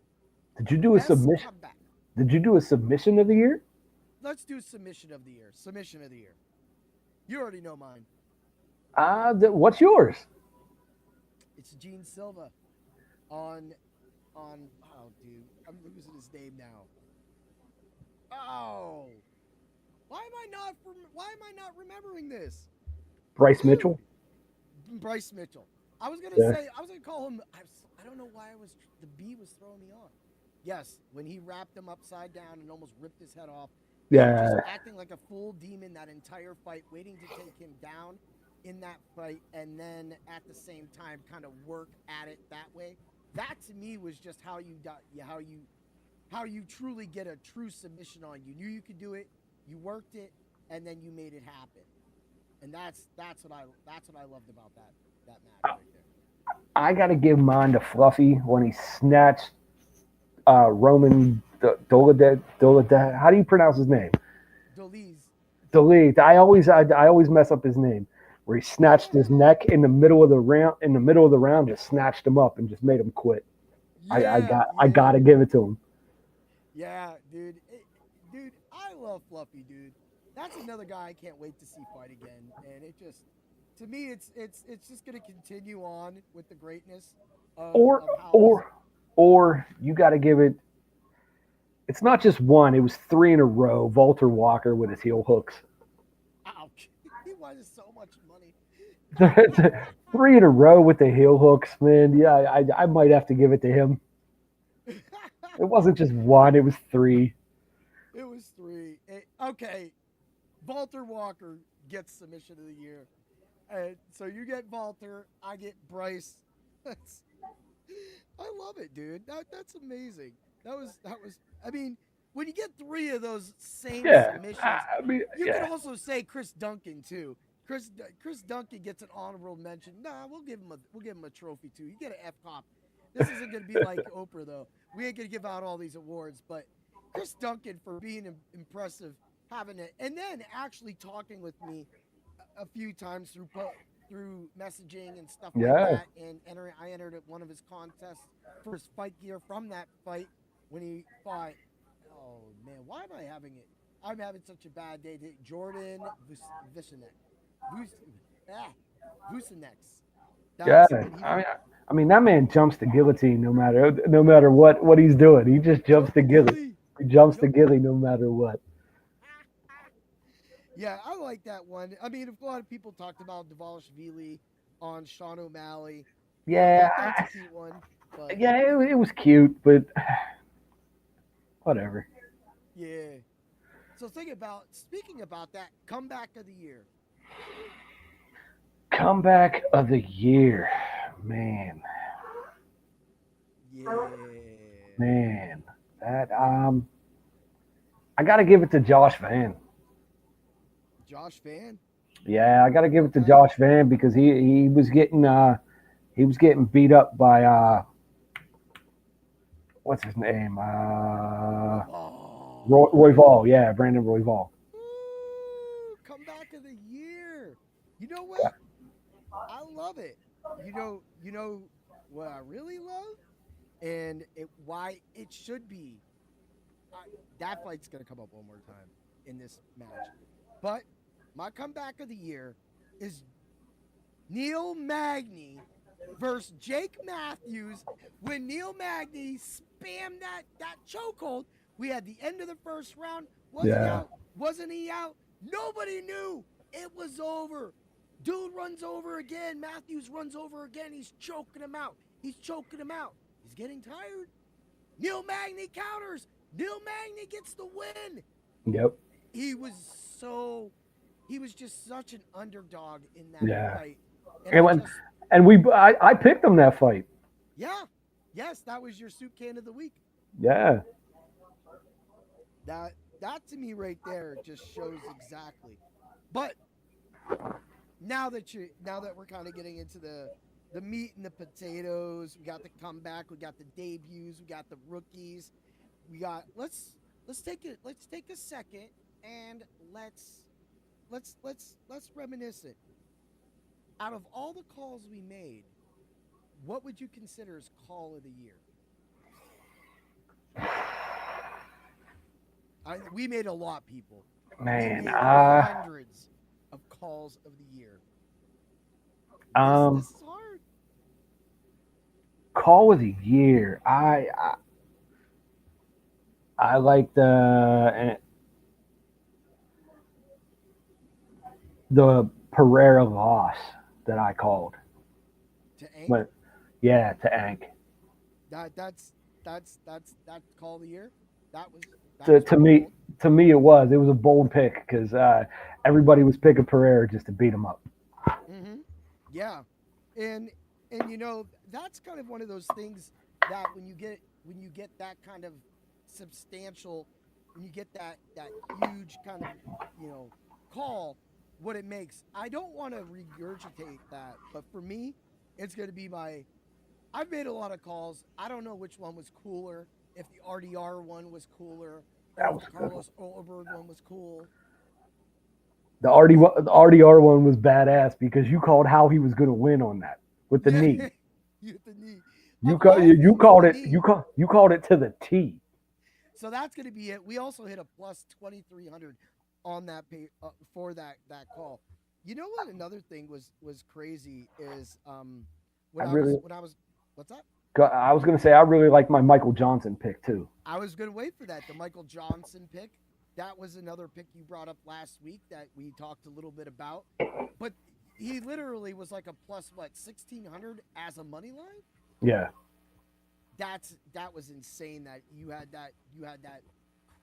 Did you do a Best submission? comeback. Did you do a submission of the year? Let's do submission of the year. Submission of the year. You already know mine. What's yours? It's Gene Silva on oh dude, I'm losing his name now. Oh. Why am I not remembering this? Bryce Mitchell. Bryce Mitchell. I was gonna call him. I don't know why the B was throwing me off. Yes, when he wrapped him upside down and almost ripped his head off. Yeah. Just acting like a full demon that entire fight, waiting to take him down in that fight, and then at the same time kind of work at it that way. That to me was just how you truly get a true submission on. You knew you could do it, you worked it, and then you made it happen. And that's what I loved about that match right there. I got to give mine to Fluffy when he snatched Roman Dolidze. How do you pronounce his name? Dolidze. I always mess up his name. Where he snatched his neck in the middle of the round, just snatched him up and just made him quit. Yeah, I got to give it to him. Yeah, dude. Dude, I love Fluffy, dude. That's another guy I can't wait to see fight again. And it just, to me, it's just gonna continue on with the greatness of or you got to give it. It's not just one; it was 3 in a row. Walter Walker with his heel hooks. Ouch! He wanted so much money. 3 in a row with the heel hooks, man. Yeah, I might have to give it to him. It wasn't just one; it was 3. It was 3. Okay, Walter Walker gets submission of the year. So you get Walter, I get Bryce. I love it, dude. That's amazing. That was. I mean, when you get 3 of those same submissions, you can also say Chris Duncan too. Chris Duncan gets an honorable mention. Nah, we'll give him a trophy too. You get an FCOP. This isn't gonna be like Oprah though. We ain't gonna give out all these awards, but Chris Duncan for being impressive, having it, and then actually talking with me a few times through messaging and stuff like that, and I entered at one of his contests for his fight gear from that fight when he fought. Oh man, why am I having it? I'm having such a bad day. Jordan Vucinics. Yeah, I mean that man jumps the guillotine no matter what he's doing. He just jumps the guillotine. He jumps the guillotine no matter what. Yeah, I like that one. I mean, a lot of people talked about Dvalishvili on Sean O'Malley. Yeah, that's a cute one. But, yeah, it was cute, but whatever. Yeah. So speaking about that, comeback of the year. Comeback of the year, man. Yeah. Man, that I got to give it to Josh Van. Josh Van? Yeah, I got to give it to Josh Van because he was getting beat up by what's his name? Royval. Yeah, Brandon Royval. Ooh, comeback of the year. You know what? I love it. You know what I really love, and why it should be. That fight's gonna come up one more time in this match, but my comeback of the year is Neil Magny versus Jake Matthews. When Neil Magny spammed that chokehold, we had the end of the first round. Wasn't he out? Nobody knew. It was over. Dude runs over again. Matthews runs over again. He's choking him out. He's getting tired. Neil Magny counters. Neil Magny gets the win. Yep. He was just such an underdog in that fight. I picked him that fight. Yeah. Yes, that was your soup can of the week. Yeah. That to me right there just shows exactly. But now that we're kind of getting into the meat and the potatoes, we got the comeback, we got the debuts, we got the rookies, we got let's take a second and let's reminisce it. Out of all the calls we made, what would you consider as call of the year? We made a lot, people. Man, We made hundreds of calls of the year. This is hard. Call of the year. I like the Pereira loss that I called. To Ank? But yeah, to Ank. That's call of the year. That was To me, it was a bold pick because everybody was picking Pereira just to beat him up. Mm-hmm. Yeah, and that's kind of one of those things that when you get that kind of substantial, when you get that huge kind of call, what it makes. I don't want to regurgitate that, but for me, it's going to be I've made a lot of calls. I don't know which one was cooler. If the RDR one was cooler, or if the Carlos Oberg one was cool. The RDR one was badass because you called how he was going to win on that with the knee. With the knee. You called it to the T. So that's going to be it. We also hit a plus 2,300 on that for that call. You know what? Another thing was crazy is when I was what's that? I was going to say I really like my Michael Johnson pick too. I was going to wait for that. The Michael Johnson pick. That was another pick you brought up last week that we talked a little bit about. But he literally was like a plus 1,600 as a money line? Yeah. That was insane that you had that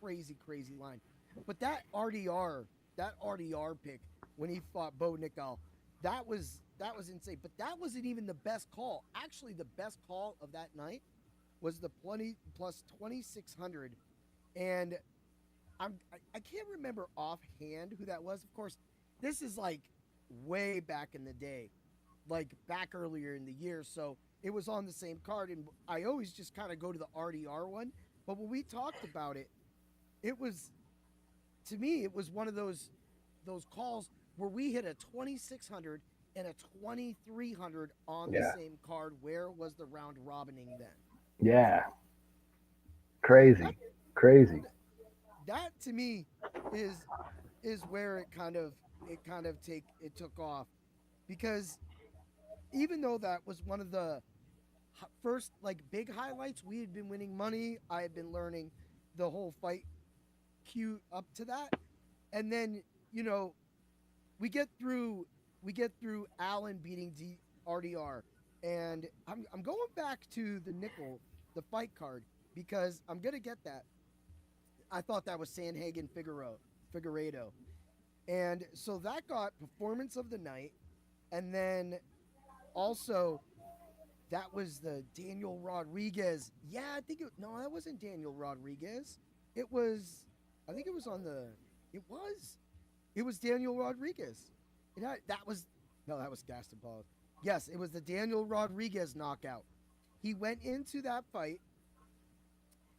crazy line. But that RDR pick when he fought Bo Nickal, that was insane. But that wasn't even the best call. Actually, the best call of that night was the plus 2,600, and I can't remember offhand who that was. Of course, this is like way back in the day, like back earlier in the year. So it was on the same card, and I always just kind of go to the RDR one. But when we talked about it, it was, to me, it was one of those calls where we hit a 2,600 and a 2,300 on the same card. Where was the round robining then? Yeah. Crazy. That to me is where it took off, because even though that was one of the first big highlights, we had been winning money. I had been learning the whole fight queue up to that, and then we get through Allen beating RDR, and I'm going back to the nickel, the fight card, because I'm gonna get that. I thought that was Sanhagen Figueiredo. And so that got performance of the night. And then also that was the Daniel Rodriguez. Yeah, that wasn't Daniel Rodriguez. It was Daniel Rodriguez. That was Gaston Paul. Yes, it was the Daniel Rodriguez knockout. He went into that fight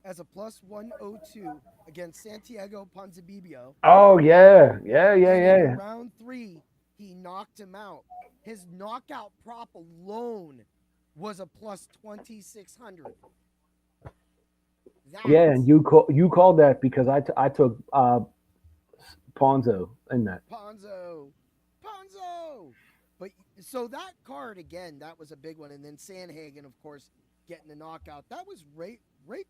as a plus 102 against Santiago Ponzinibbio. Oh, yeah. In round 3, he knocked him out. His knockout prop alone was a plus 2,600. Yeah, and you called that because I took Ponzo in that. Ponzo. But so that card again, that was a big one, and then Sanhagen, of course, getting the knockout. That was right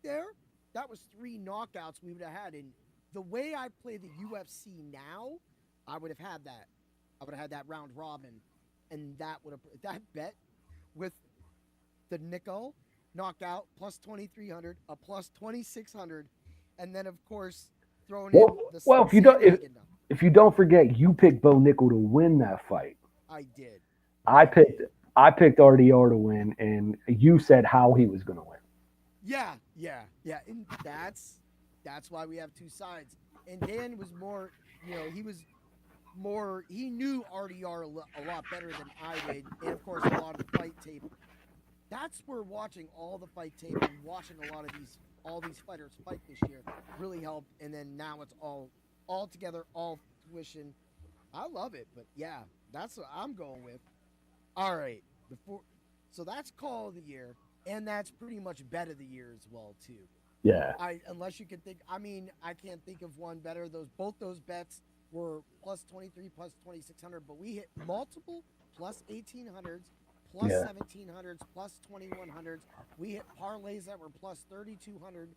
there. That was 3 knockouts we would have had. And the way I play the UFC now, I would have had that. I would have had that round robin, and that bet with the nickel knockout plus 2,300, a plus 2,600, and then of course throwing in the. Well, if you don't forget, you picked Bo Nickel to win that fight. I did. I picked RDR to win, and you said how he was going to win. Yeah, and that's why we have 2 sides. and Dan was more, he was more. He knew RDR a lot better than I did, and of course, a lot of the fight tape. That's where watching all the fight tape and watching a lot of all these fighters fight this year really helped. And then now it's all together, all tuition. I love it, but yeah, that's what I'm going with. All right, so that's call of the year, and that's pretty much bet of the year as well too. Yeah. Unless you can think, I mean, I can't think of one better. Both those bets were plus 23, plus 2,600, but we hit multiple plus 1,800s, plus Yeah. 1,700s, plus 2,100s. We hit parlays that were plus 3,200.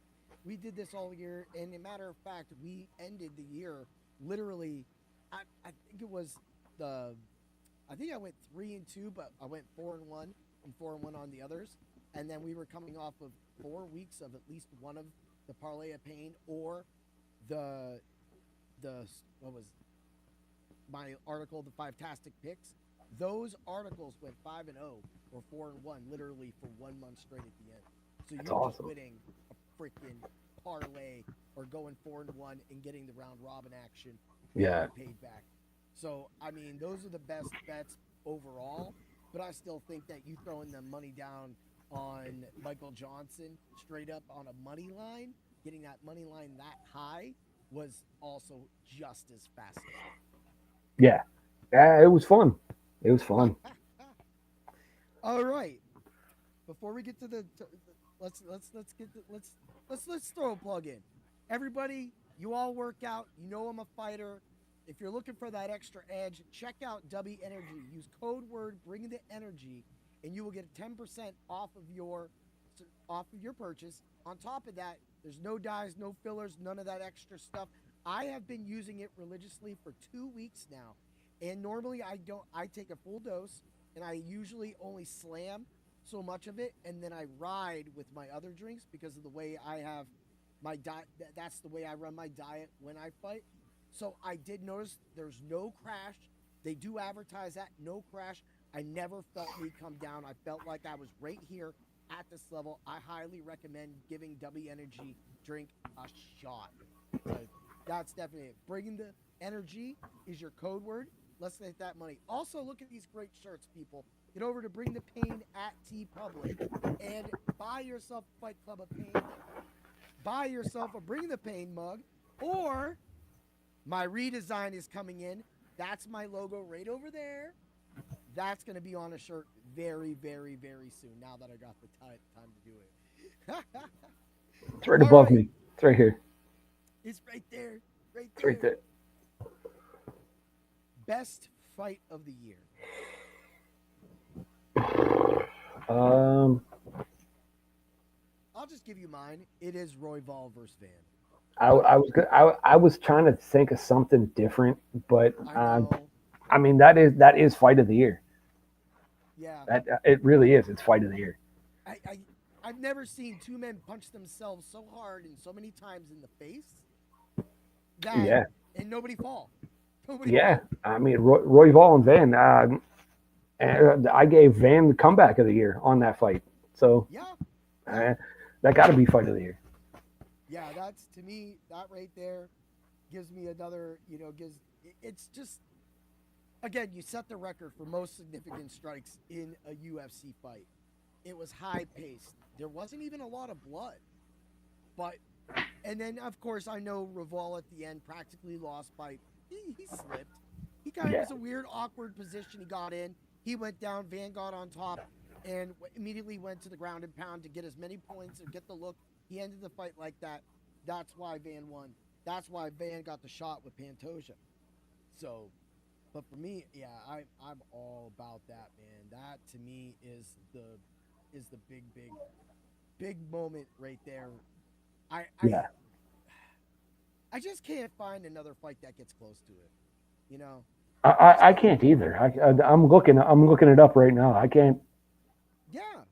We did this all year, and a matter of fact, we ended the year literally. I think it was the. I think I went 3-2, but I went 4-1 and 4-1 on the others, and then we were coming off of 4 weeks of at least one of the parlay of pain or the what was my article, the Five-tastic picks. Those articles went 5-0 or 4-1 literally for 1 month straight at the end. So That's you're awesome. just winning a freaking parlay or going 4-1 and getting the round robin action. Yeah. Paid back. So I mean, those are the best bets overall. But I still think that you throwing the money down on Michael Johnson straight up on a money line, getting that money line that high was also just as fascinating. Yeah. Yeah, it was fun. It was fun. All right. Before we get to let's throw a plug in. Everybody, you all work out. You know I'm a fighter. If you're looking for that extra edge, check out W Energy. Use code word Bring the Energy, and you will get 10% off of your purchase. On top of that, there's no dyes, no fillers, none of that extra stuff. I have been using it religiously for 2 weeks now, and normally I take a full dose, and I usually only slam so much of it, and then I ride with my other drinks because of the way I have my diet. That's the way I run my diet when I fight. So I did notice there's no crash. They do advertise that, no crash. I never felt me come down. I felt like I was right here at this level. I highly recommend giving W Energy drink a shot. So that's definitely it. Bringing the Energy is your code word. Let's make that money. Also, look at these great shirts, people. Get over to Bring the Pain at T Public and buy yourself a Fight Club of Pain. Buy yourself a Bring the Pain mug, or my redesign is coming in. That's my logo right over there. That's going to be on a shirt very, very, very soon, now that I got the time to do it. It's right above me. It's right here. It's right there. Right It's there. right there. Best fight of the year. Um, I'll just give you mine. It is Royval versus Van. I was trying to think of something different, but I know. I mean that is fight of the year. Yeah. That it really is. It's fight of the year. I've never seen two men punch themselves so hard and so many times in the face. Yeah. And nobody fall. Nobody Yeah. fall. I mean Roy Vall and Van. I gave Van the comeback of the year on that fight. So Yeah. that got to be fight of the year. Yeah, that's, to me, that right there gives me another, it's just, again, you set the record for most significant strikes in a UFC fight. It was high paced. There wasn't even a lot of blood. But, and then, of course, I know Royval at the end practically lost by, he slipped. He kind of was a weird, awkward position he got in. He went down, Van got on top, and immediately went to the ground and pound to get as many points and get the look. He ended the fight like that. That's why Van won. That's why Van got the shot with Pantoja. So, but for me, yeah, I'm all about that, man. That to me is the big moment right there. I just can't find another fight that gets close to it. You know. I can't either. I'm looking it up right now. I can't. Yeah,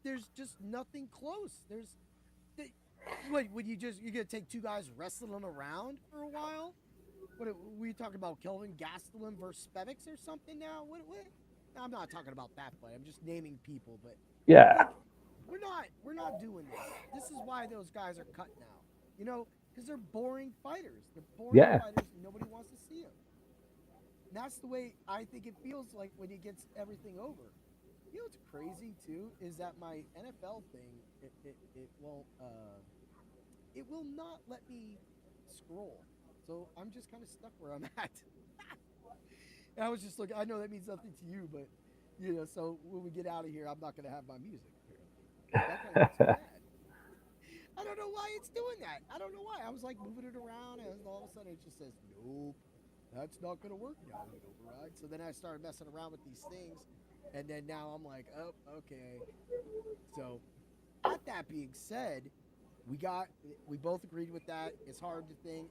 there's just nothing close. What would you're gonna take two guys wrestling around for a while? What were you talking about? Kelvin Gastelum versus Spevix or something now? What? I'm not talking about that fight. I'm just naming people, but Yeah. we're not doing this. This is why those guys are cut now. Because they're boring fighters. They're boring Yeah. fighters. And nobody wants to see them. And that's the way I think it feels like when he gets everything over. You know what's crazy too is that my NFL thing it will not let me scroll. So I'm just kind of stuck where I'm at. And I was just looking. I know that means nothing to you, but so when we get out of here, I'm not going to have my music. Apparently, that kind of makes me mad. I don't know why it's doing that. I don't know why. I was like moving it around, and all of a sudden it just says, "Nope, that's not going to work now." Hit override. So then I started messing around with these things, and then now I'm like, "Oh, okay." So, at that being said, we both agreed with that. It's hard to think.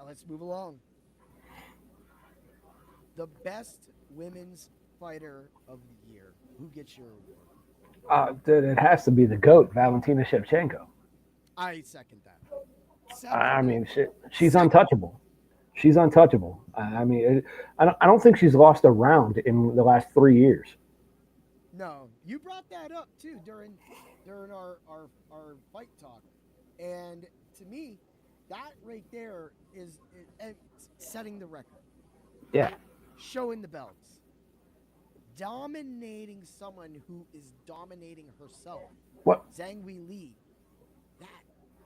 Let's move along. The best women's fighter of the year. Who gets your award? Dude, it has to be the GOAT, Valentina Shevchenko. I second that. I mean, she's untouchable. She's untouchable. I mean, I don't think she's lost a round in the last 3 years. No, you brought that up too during our fight talk, and to me, that right there is setting the record, Yeah. showing the belts, dominating someone who is dominating herself. What? Zhang Wei Li.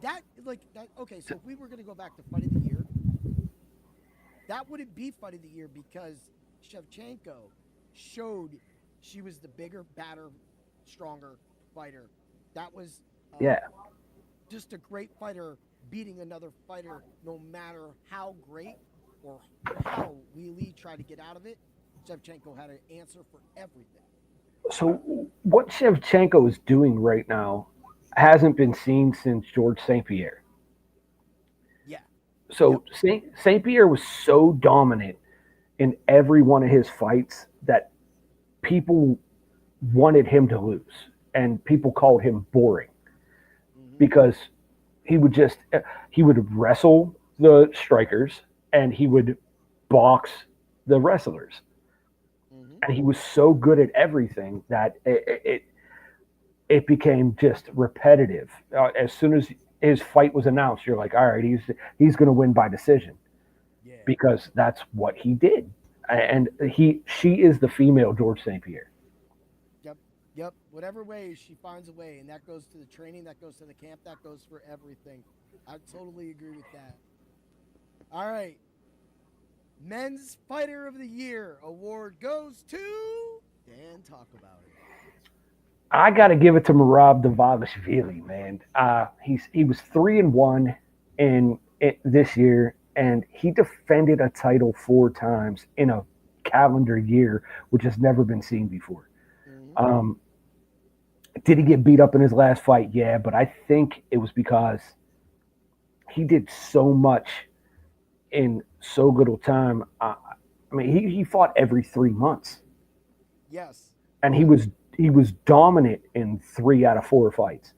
That like that. Okay, so if we were gonna go back to fight of the year, that wouldn't be fight of the year because Shevchenko showed she was the bigger, badder, stronger fighter. That was Yeah. just a great fighter beating another fighter, no matter how great or how Wei Li tried to get out of it. Shevchenko had an answer for everything. So what Shevchenko is doing right now hasn't been seen since George St. Pierre. Yeah. So St. Pierre was so dominant in every one of his fights that people wanted him to lose, and people called him boring because he would wrestle the strikers and he would box the wrestlers, and he was so good at everything that it became just repetitive. As soon as his fight was announced, you're like, all right, he's going to win by decision, because that's what he did, and she is the female George St. Pierre. Yep. Whatever way she finds a way, and that goes to the training, that goes to the camp, that goes for everything. I totally agree with that. All right. Men's Fighter of the Year award goes to Dan. Talk about it. I got to give it to Merab Dvalishvili, man. He was 3-1 in this year, and he defended a title 4 times in a calendar year, which has never been seen before. Did he get beat up in his last fight? Yeah, but I think it was because he did so much in so little time. I mean, he fought every 3 months. Yes. And he was dominant in 3 out of 4 fights.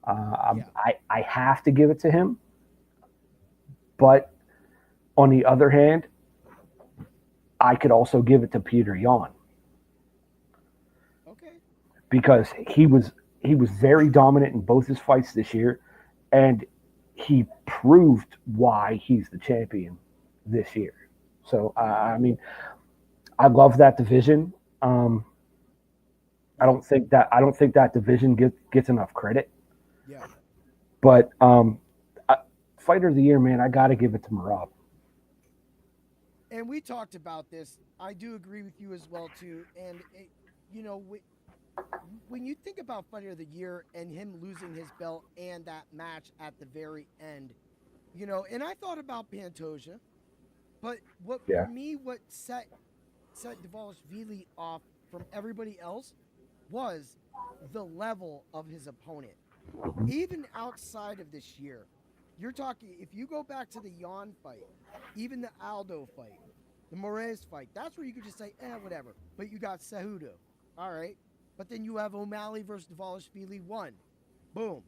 I have to give it to him. But on the other hand, I could also give it to Peter Yan. Okay. Because he was very dominant in both his fights this year, and he proved why he's the champion this year. So I mean, I love that division. I don't think that division gets enough credit. Yeah. But fighter of the year, man, I got to give it to Merab. And we talked about this. I do agree with you as well too. And when you think about fighter of the year and him losing his belt and that match at the very end, and I thought about Pantoja, but for me, what set Dvalishvili off from everybody else was the level of his opponent. Even outside of this year, you're talking, if you go back to the Yan fight, even the Aldo fight, the Moraes fight, that's where you could just say, whatever. But you got Cejudo, all right? But then you have O'Malley versus Dvalishvili 1. Boom.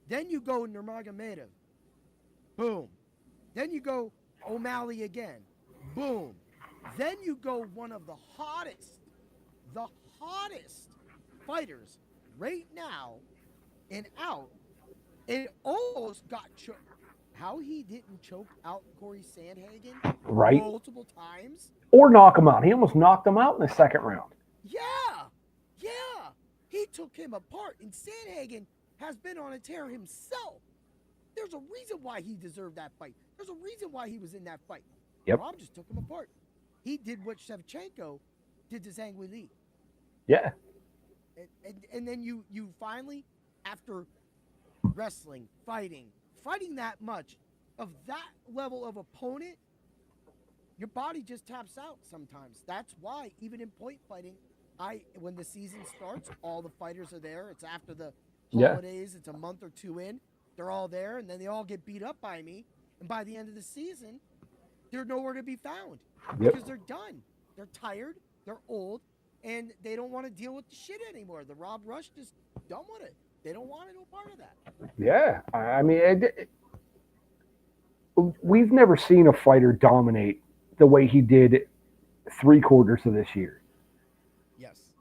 Then you go Nurmagomedov. Boom. Then you go O'Malley again. Boom. Then you go one of the hottest fighters right now and out It almost got choked. How he didn't choke out Corey Sandhagen Right? multiple times? Or knock him out. He almost knocked him out in the second round. Yeah, yeah. He took him apart, and Sandhagen has been on a tear himself. There's a reason why he deserved that fight. There's a reason why he was in that fight. Yep. Rob just took him apart. He did what Shevchenko did to Zhang Weili. Yeah. And then you finally, after wrestling, fighting that much of that level of opponent, your body just taps out sometimes. That's why even in point fighting, when the season starts, all the fighters are there. It's after the holidays. It's a month or two in. They're all there, and then they all get beat up by me. And by the end of the season, they're nowhere to be found because they're done. They're tired. They're old, and they don't want to deal with the shit anymore. The Rob Rush just done with it. They don't want no part of that. Yeah. I mean, we've never seen a fighter dominate the way he did 3/4 of this year. Yes.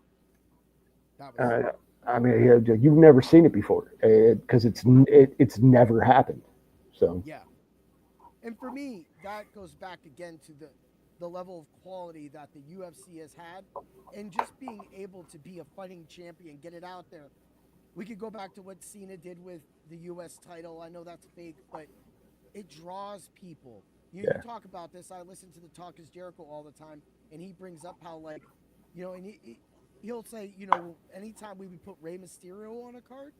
That was I mean, you've never seen it before because it's never happened. So yeah. And for me, that goes back again to the level of quality that the UFC has had, and just being able to be a fighting champion, get it out there. We could go back to what Cena did with the U.S. title. I know that's fake, but it draws people. You talk about this. I listen to the Talk is Jericho all the time, and he brings up how, like, and he'll say, anytime we would put Rey Mysterio on a card,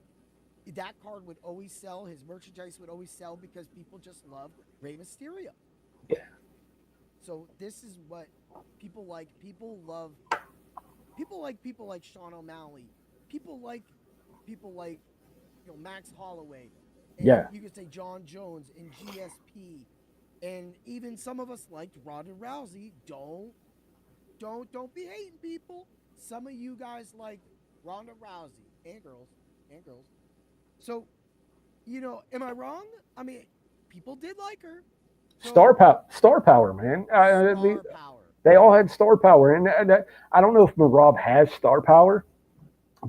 that card would always sell. His merchandise would always sell because people just love Rey Mysterio. Yeah. So this is what people like. People love. People like Sean O'Malley. People like Max Holloway. And you could say John Jones and GSP, and even some of us liked Ronda Rousey. Don't be hating, people. Some of you guys like Ronda Rousey and girls. So, am I wrong? I mean, people did like her. So, star power, man. power. They all had star power, and I don't know if Marab has star power,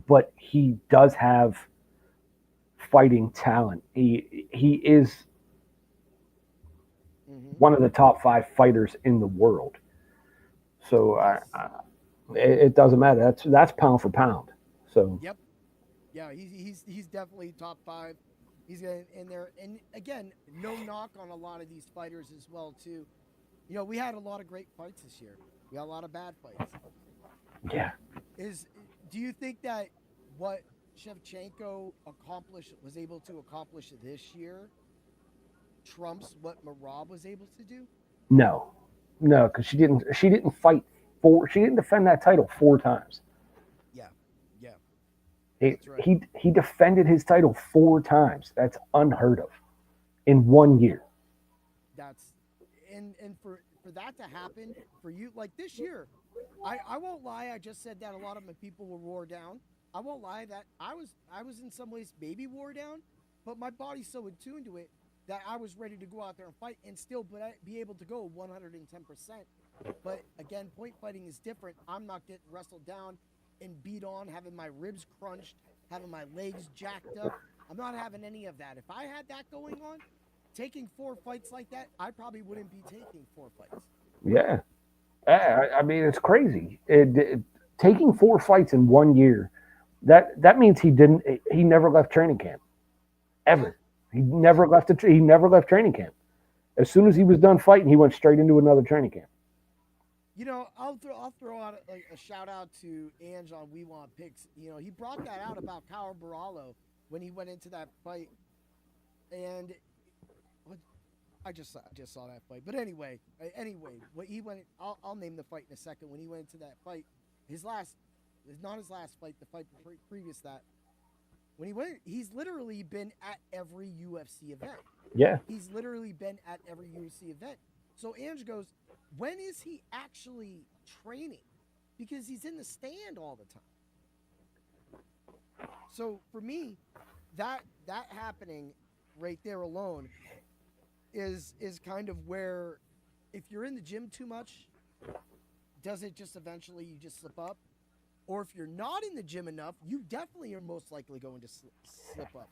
but he does have fighting talent. He is one of the top 5 fighters in the world. So it doesn't matter. That's pound for pound. So yep, yeah, he's definitely top 5. He's in there, and again, no knock on a lot of these fighters as well too. We had a lot of great fights this year. We had a lot of bad fights. Yeah. Do you think that what Shevchenko was able to accomplish this year trumps what Marab was able to do? No, because she didn't fight she didn't defend that title 4 times. Yeah. That's right. He defended his title 4 times. That's unheard of in 1 year. That's and for that to happen for you, like this year, I won't lie. I just said that a lot of my people were wore down. I won't lie that I was in some ways maybe wore down, but my body's so in tune to it that I was ready to go out there and fight and still be able to go 110%. But again, point fighting is different. I'm not getting wrestled down and beat on, having my ribs crunched, having my legs jacked up. I'm not having any of that. If I had that going on, taking 4 fights like that, I probably wouldn't be taking 4 fights. Yeah. I mean, it's crazy. Taking 4 fights in 1 year, that means he never left training camp. Ever. He never left training camp. As soon as he was done fighting, he went straight into another training camp. I'll throw out a shout out to Ange on We Want Picks. He brought that out about Kyle Barallo when he went into that fight, and I just saw that fight. But anyway, what he went. I'll name the fight in a second. When he went into that fight, not his last fight, the fight previous that. When he went, he's literally been at every UFC event. Yeah. He's literally been at every UFC event. So Ange goes, when is he actually training? Because he's in the stand all the time. So for me, that happening right there alone is kind of where, if you're in the gym too much, does it just eventually you just slip up? Or if you're not in the gym enough, you definitely are most likely going to slip up.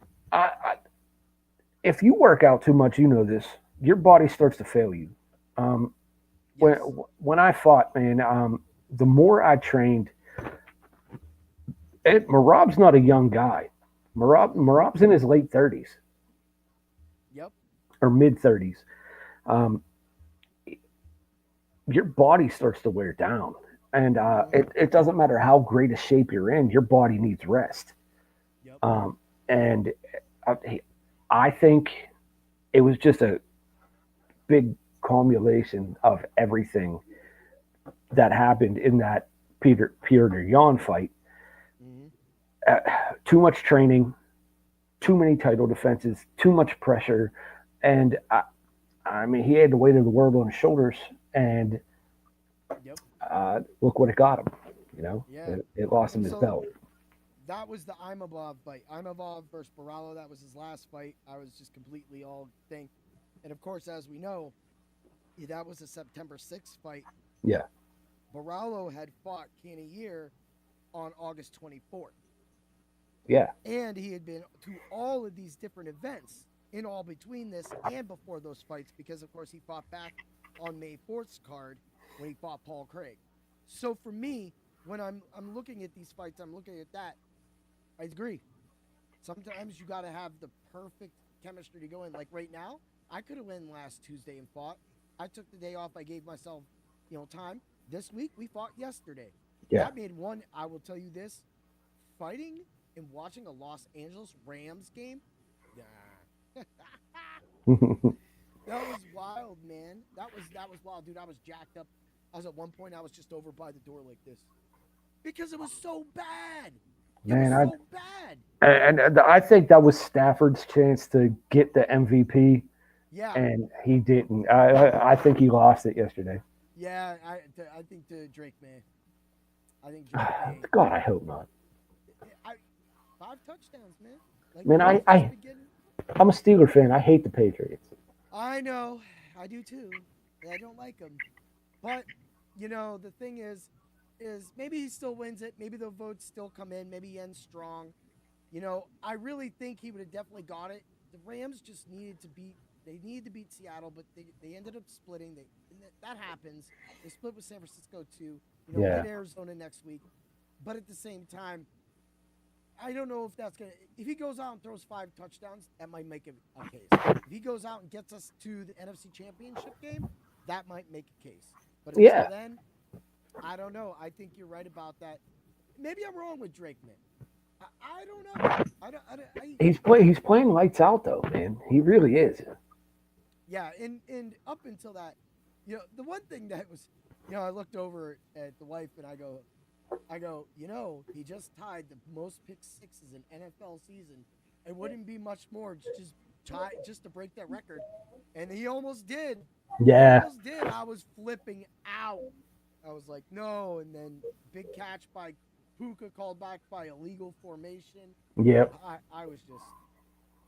if you work out too much, you know this. Your body starts to fail you. Um, when Yes. when I fought, man, the more I trained, Marab's not a young guy. Marab's in his late 30s Yep. or mid 30s. Um, your body starts to wear down, and it doesn't matter how great a shape you're in. Your body needs rest. Yep. And I think it was just a big culmination of everything that happened in that Peter Yan fight. Mm-hmm. Uh, Too much training, too many title defenses, too much pressure, and I mean he had the weight of the world on his shoulders, and Yep. look what it got him. You know, Yeah. it lost him And his so belt. that was the Imavov fight. Imavov versus Baralo. That was his last fight. I was just completely all thing. And of course, as we know, that was a September 6th fight. Yeah, Baralo had fought Cannonier on August 24th. yeah, And he had been to all of these different events in all between this and before those fights because, of course, he fought back on May 4th's card when he fought Paul Craig. So for me, when I'm looking at these fights, I'm looking at that. I agree. Sometimes you got to have the perfect chemistry to go in. Like right now, I could have went last Tuesday and fought. I took the day off. I gave myself, time. This week we fought yesterday. yeah. That made one. I will tell you this: fighting and watching a Los Angeles Rams game. Nah. That was wild, man. That was wild, dude. I was jacked up. I was at one point. I was just over by the door like this because it was so bad. It was Man, so bad. and I think that was Stafford's chance to get the MVP, Yeah. and he didn't. I think he lost it yesterday. Yeah, I think to Drake May. I think Drake May. God, I hope not. I 5 touchdowns, man. Like Man, from the beginning. I'm a Steeler fan. I hate the Patriots. I know, I do too. I don't like him, but the thing is maybe he still wins it. Maybe the votes still come in. Maybe he ends strong. I really think he would have definitely got it. The Rams just needed to beat. They needed to beat Seattle, but they ended up splitting. That happens. They split with San Francisco too. Yeah. Get Arizona next week. But at the same time, I don't know if that's gonna. If he goes out and throws 5 touchdowns, that might make it a case. If he goes out and gets us to the NFC Championship game, that might make a case. But until Yeah. then, I don't know. I think you're right about that. Maybe I'm wrong with Drake, man. I don't know. He's playing lights out though, man. He really is. Yeah, and up until that, the one thing that was, I looked over at the wife and I go, he just tied the most pick sixes in NFL season. It wouldn't be much more just to break that record, and he almost did. Yeah. He almost did. I was flipping out. I was like, no, and then big catch by Puka called back by illegal formation. Yep. I was just,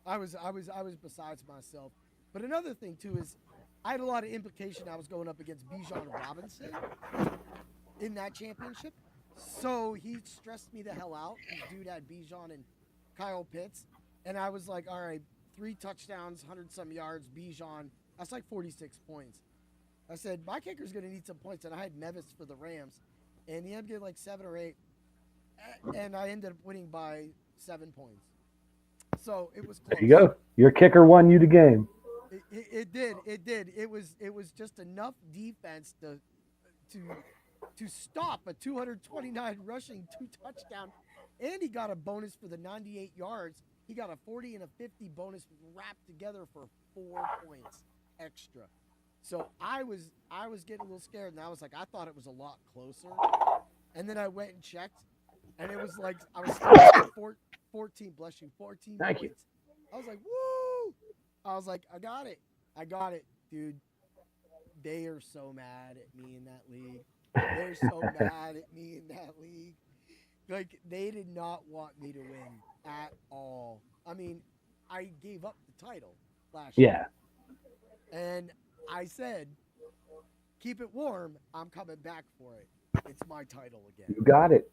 I was besides myself. But another thing too is, I had a lot of implication. I was going up against Bijan Robinson in that championship, so he stressed me the hell out. This dude had Bijan and Kyle Pitts, and I was like, all right, 3 touchdowns, 100-some yards, Bijan. That's like 46 points. I said my kicker's gonna need some points, and I had Mevis for the Rams, and he ended up getting like 7 or 8, and I ended up winning by 7 points. So it was close. There you go. Your kicker won you the game. It did. It was just enough defense to stop a 229 rushing 2 touchdown, and he got a bonus for the 98 yards. He got a 40 and a 50 bonus wrapped together for 4 points extra. So I was getting a little scared, and I was like, I thought it was a lot closer, and then I went and checked, and it was like I was still 14. Bless you, 14 Thank points. I was like, woo! I was like, I got it, dude. They are so mad at me in that league. They're so mad at me in that league. Like, they did not want me to win at all. I mean, I gave up the title last year. Yeah. And I said, keep it warm. I'm coming back for it. It's my title again. You got it.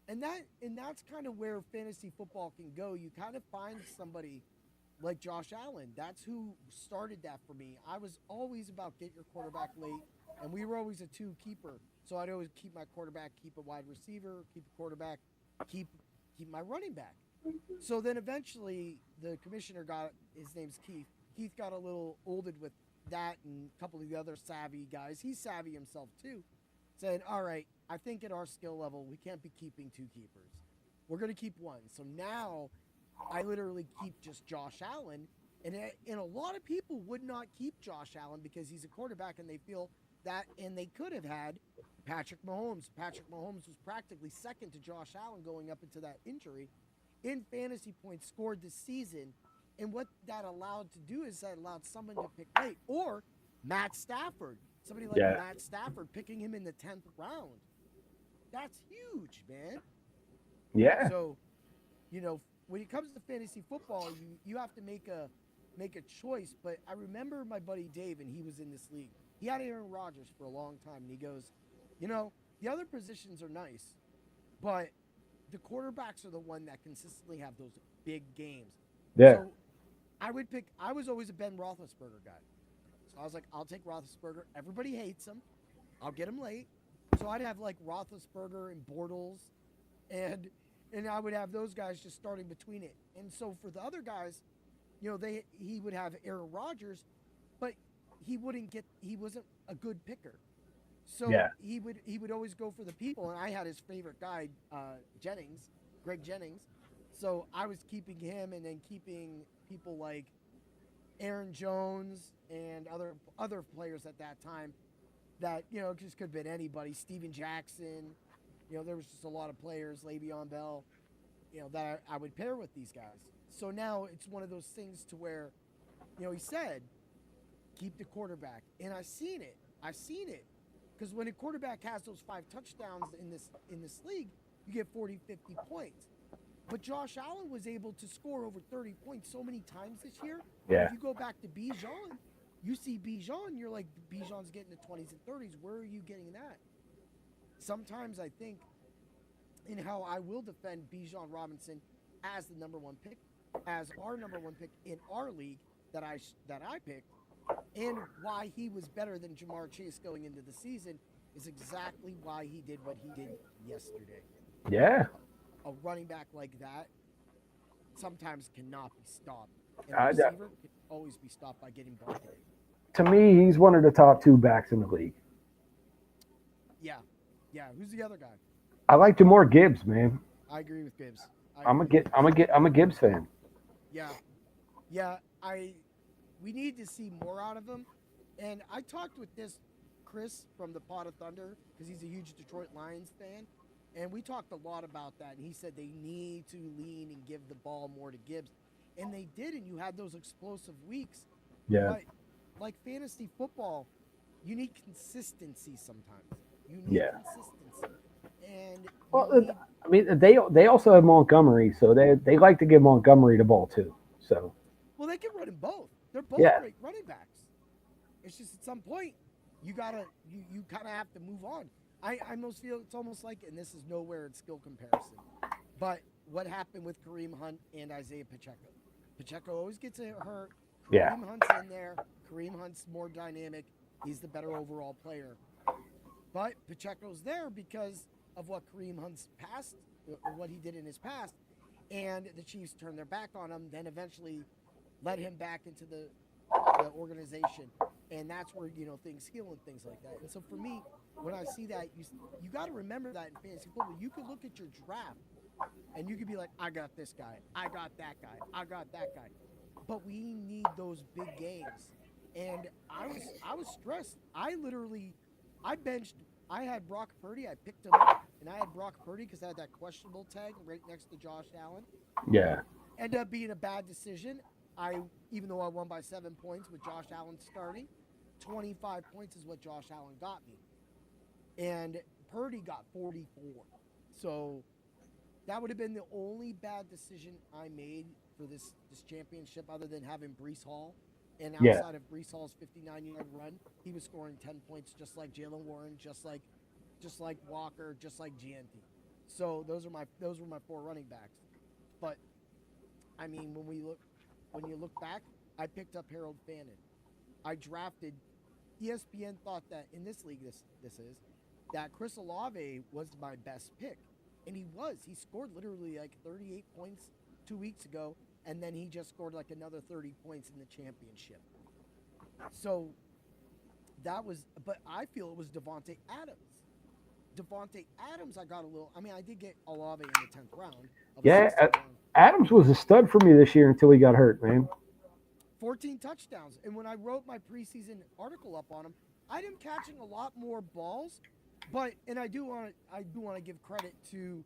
And that's kind of where fantasy football can go. You kind of find somebody like Josh Allen. That's who started that for me. I was always about get your quarterback late, and we were always a two keeper. So I'd always keep my quarterback, keep a wide receiver, keep a quarterback, keep my running back. So then eventually the commissioner got, his name's Keith. Keith got a little olded with that and a couple of the other savvy guys. He's savvy himself too, saying, all right, I think at our skill level, we can't be keeping two keepers. We're going to keep one. So now I literally keep just Josh Allen. And a lot of people would not keep Josh Allen because he's a quarterback and they feel that, and they could have had Patrick Mahomes. Patrick Mahomes was practically second to Josh Allen going up into that injury in fantasy points scored this season. And what that allowed to do is that allowed someone to pick late. Or Matt Stafford. Somebody like Matt Stafford picking him in the 10th round. That's huge, man. Yeah. So, when it comes to fantasy football, you have to make a choice. But I remember my buddy Dave, and he was in this league. He had Aaron Rodgers for a long time, and he goes, the other positions are nice, but the quarterbacks are the one that consistently have those big games. Yeah. So I was always a Ben Roethlisberger guy. So I was like, I'll take Roethlisberger. Everybody hates him. I'll get him late. So I'd have like Roethlisberger and Bortles, and I would have those guys just starting between it. And so for the other guys, he would have Aaron Rodgers, but he wasn't a good picker. So he would always go for the people, and I had his favorite guy, Greg Jennings. So I was keeping him, and then keeping people like Aaron Jones and other players at that time that just could have been anybody. Steven Jackson, there was just a lot of players, Le'Veon Bell, that I would pair with these guys. So now it's one of those things to where, he said, keep the quarterback, and I've seen it. Because when a quarterback has those 5 touchdowns in this league, you get 40, 50 points. But Josh Allen was able to score over 30 points so many times this year. Yeah. If you go back to Bijan, you see Bijan, you're like, Bijan's getting the 20s and 30s. Where are you getting that? Sometimes I think in how I will defend Bijan Robinson as the number one pick, as our number one pick in our league that I picked, and why he was better than Jamar Chase going into the season is exactly why he did what he did yesterday. Yeah. A running back like that sometimes cannot be stopped. And a receiver can always be stopped by getting bucketed. To me, he's one of the top 2 backs in the league. Yeah. Who's the other guy? I like Jamar Gibbs, man. I agree with Gibbs. I'm a Gibbs fan. Yeah. We need to see more out of him. And I talked with Chris from the Pot of Thunder, because he's a huge Detroit Lions fan. And we talked a lot about that. And he said they need to lean and give the ball more to Gibbs. And they did, and you had those explosive weeks. Yeah. But like fantasy football, you need consistency sometimes. You need consistency. And they also have Montgomery, so they like to give Montgomery the ball too. So. Well, they can run them both. They're both great running backs. It's just at some point you kind of have to move on. I almost feel it's almost like, and this is nowhere in skill comparison, but what happened with Kareem Hunt and Isaiah Pacheco? Pacheco always gets hurt. Kareem Hunt's in there. Kareem Hunt's more dynamic. He's the better overall player. But Pacheco's there because of what Kareem Hunt's past, or what he did in his past, and the Chiefs turned their back on him, then eventually led him back into the organization, and that's where things heal and things like that. And so for me, when I see that, you got to remember that in fantasy football, you could look at your draft and you could be like, I got this guy, I got that guy, I got that guy, but we need those big games. And I was stressed. I had Brock Purdy. I picked him up, and I had Brock Purdy because I had that questionable tag right next to Josh Allen. Yeah. Ended up being a bad decision. Even though I won by 7 points with Josh Allen starting, 25 points is what Josh Allen got me. And Purdy got 44. So that would have been the only bad decision I made for this championship, other than having Breece Hall. And outside of Breece Hall's 59-yard run, he was scoring 10 points just like Jalen Warren, just like Walker, just like Gianti. So those were my 4 running backs. But I mean, when we look, when you look back, I picked up Harold Fannin. I drafted. ESPN thought that in this league, this is that Chris Olave was my best pick, and he was. He scored literally like 38 points 2 weeks ago, and then he just scored like another 30 points in the championship. So that was, but I feel it was Devontae Adams. Devontae Adams, I got a little. I mean, I did get Olave in the 10th round. Yeah, Adams was a stud for me this year until he got hurt, man. 14 touchdowns, and when I wrote my preseason article up on him, I had him catching a lot more balls. But and I do want to give credit to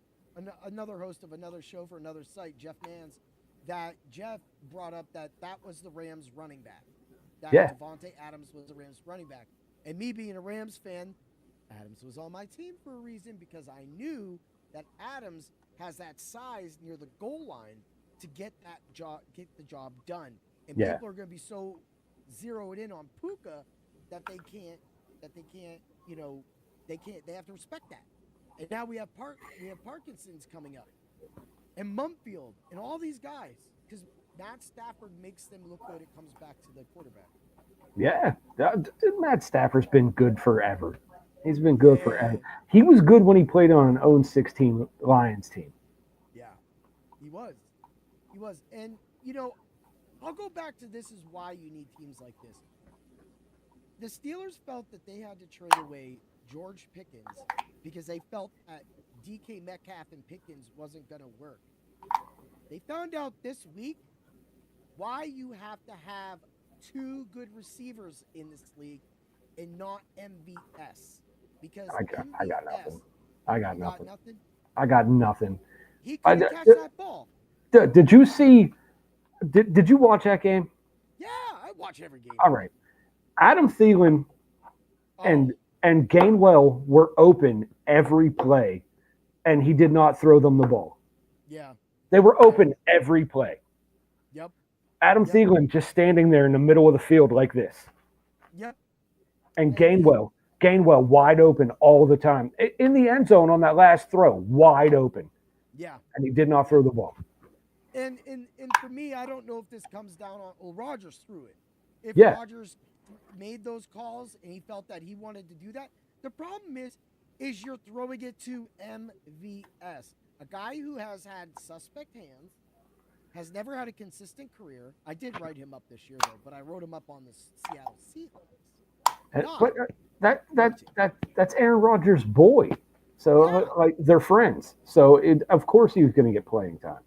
another host of another show for another site, Jeff Mans, that Jeff brought up that was the Rams running back. That Devontae Adams was the Rams running back, and me being a Rams fan. Adams was on my team for a reason because I knew that Adams has that size near the goal line to get the job done. And people are going to be so zeroed in on Puka that they can't, they have to respect that. And now we have Parkinson's coming up and Mumfield and all these guys because Matt Stafford makes them look good. It comes back to the quarterback. Yeah, Matt Stafford's been good forever. He's been good forever. He was good when he played on an 0-16 Lions team. Yeah, he was. And, I'll go back to this is why you need teams like this. The Steelers felt that they had to trade away George Pickens because they felt that DK Metcalf and Pickens wasn't going to work. They found out this week why you have to have two good receivers in this league and not MVS. Because I got nothing. I got nothing. He couldn't catch that ball. Did you see? Did you watch that game? Yeah, I watch every game. All right. Adam Thielen and Gainwell were open every play, and he did not throw them the ball. Yeah. They were open every play. Yep. Adam Thielen just standing there in the middle of the field like this. Yep. And Gainwell wide open all the time. In the end zone on that last throw, wide open. Yeah. And he did not throw the ball. And for me, I don't know if this comes down on Rodgers threw it. If Rodgers made those calls and he felt that he wanted to do that, the problem is you're throwing it to MVS, a guy who has had suspect hands, has never had a consistent career. I did write him up this year though, but I wrote him up on the Seattle Seahawks. But that's Aaron Rodgers' boy, so like they're friends. So of course he was going to get playing time.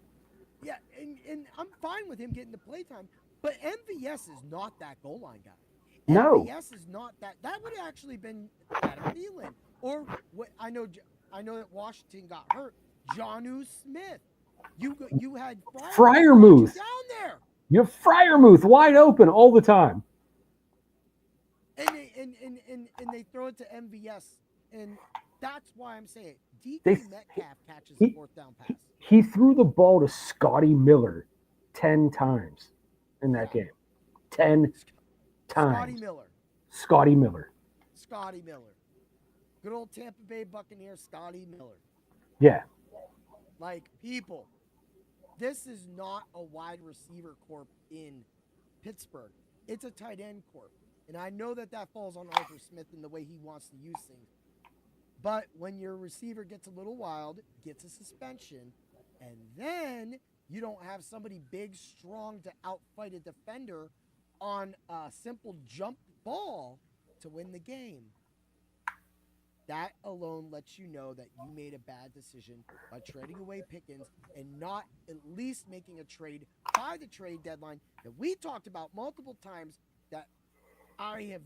Yeah, and I'm fine with him getting the play time, but MVS is not that goal line guy. No, MVS is not that. That would have actually been Adam Thielen, or what I know that Washington got hurt. Jonnu Smith. You had Freiermuth down there. You have Freiermuth wide open all the time. And they throw it to MVS, and that's why I'm saying DK Metcalf catches a fourth down pass. He threw the ball to Scotty Miller 10 times in that game. 10 times. Scotty Miller. Good old Tampa Bay Buccaneers, Scotty Miller. Yeah. Like, people, this is not a wide receiver corp in Pittsburgh. It's a tight end corp. And I know that falls on Arthur Smith in the way he wants to use things. But when your receiver gets a little wild, gets a suspension, and then you don't have somebody big, strong to outfight a defender on a simple jump ball to win the game, that alone lets you know that you made a bad decision by trading away Pickens and not at least making a trade by the trade deadline that we talked about multiple times. That I'm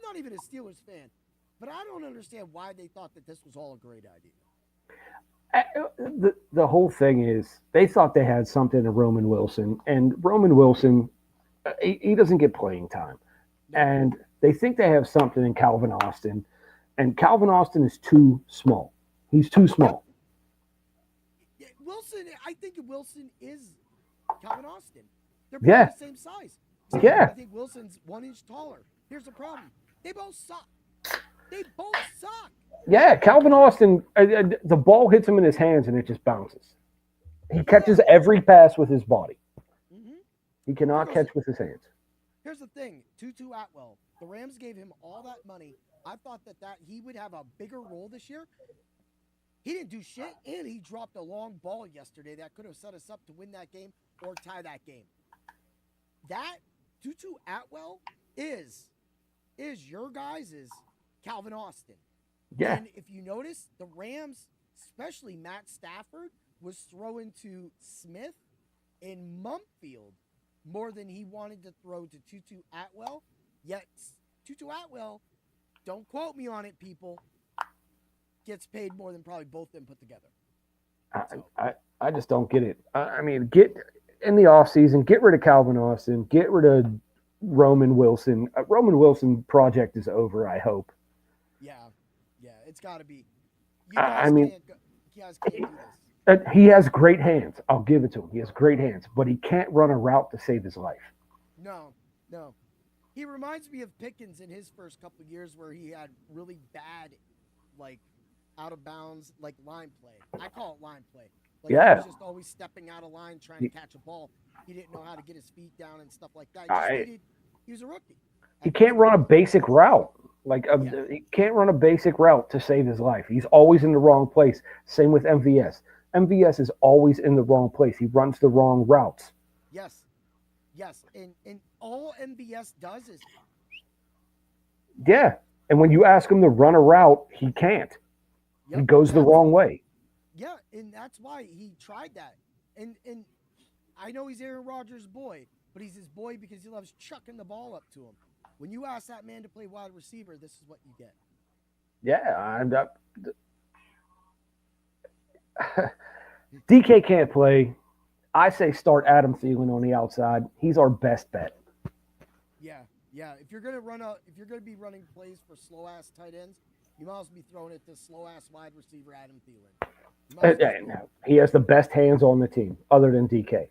not even a Steelers fan, but I don't understand why they thought that this was all a great idea. The whole thing is they thought they had something in Roman Wilson, and Roman Wilson, he doesn't get playing time. And they think they have something in Calvin Austin, and Calvin Austin is too small. He's too small. Wilson, I think Wilson is Calvin Austin. They're the same size. Yeah. I think Wilson's 1 inch taller. Here's the problem. They both suck. Yeah, Calvin Austin, the ball hits him in his hands and it just bounces. He catches every pass with his body. Mm-hmm. He cannot catch with his hands. Here's the thing, Tutu Atwell. The Rams gave him all that money. I thought that he would have a bigger role this year. He didn't do shit, and he dropped a long ball yesterday that could have set us up to win that game or tie that game. That Tutu Atwell is your guys' Calvin Austin. Yeah. And if you notice, the Rams, especially Matt Stafford, was throwing to Smith and Mumfield more than he wanted to throw to Tutu Atwell. Yet Tutu Atwell, don't quote me on it, people, gets paid more than probably both of them put together. I just don't get it. I mean, get in the offseason, get rid of Calvin Austin, get rid of Roman Wilson. Roman Wilson project is over, I hope. Yeah, it's got to be. You guys can't do this. He has great hands. I'll give it to him. He has great hands, but he can't run a route to save his life. No. He reminds me of Pickens in his first couple of years where he had really bad, like, out of bounds, like line play. I call it line play. Like, yeah. He was just always stepping out of line trying to catch a ball. He didn't know how to get his feet down and stuff like that. He was a rookie. He can't run a basic route. He can't run a basic route to save his life. He's always in the wrong place. Same with MVS. MVS is always in the wrong place. He runs the wrong routes. Yes. And all MVS does is... Yeah. And when you ask him to run a route, he can't. He goes the wrong way. Yeah, and that's why he tried that. And I know he's Aaron Rodgers' boy, but he's his boy because he loves chucking the ball up to him. When you ask that man to play wide receiver, this is what you get. Yeah, and DK can't play. I say start Adam Thielen on the outside. He's our best bet. Yeah. If you're gonna be running plays for slow ass tight ends, you might as well be throwing it to slow ass wide receiver Adam Thielen. He has the best hands on the team, other than DK.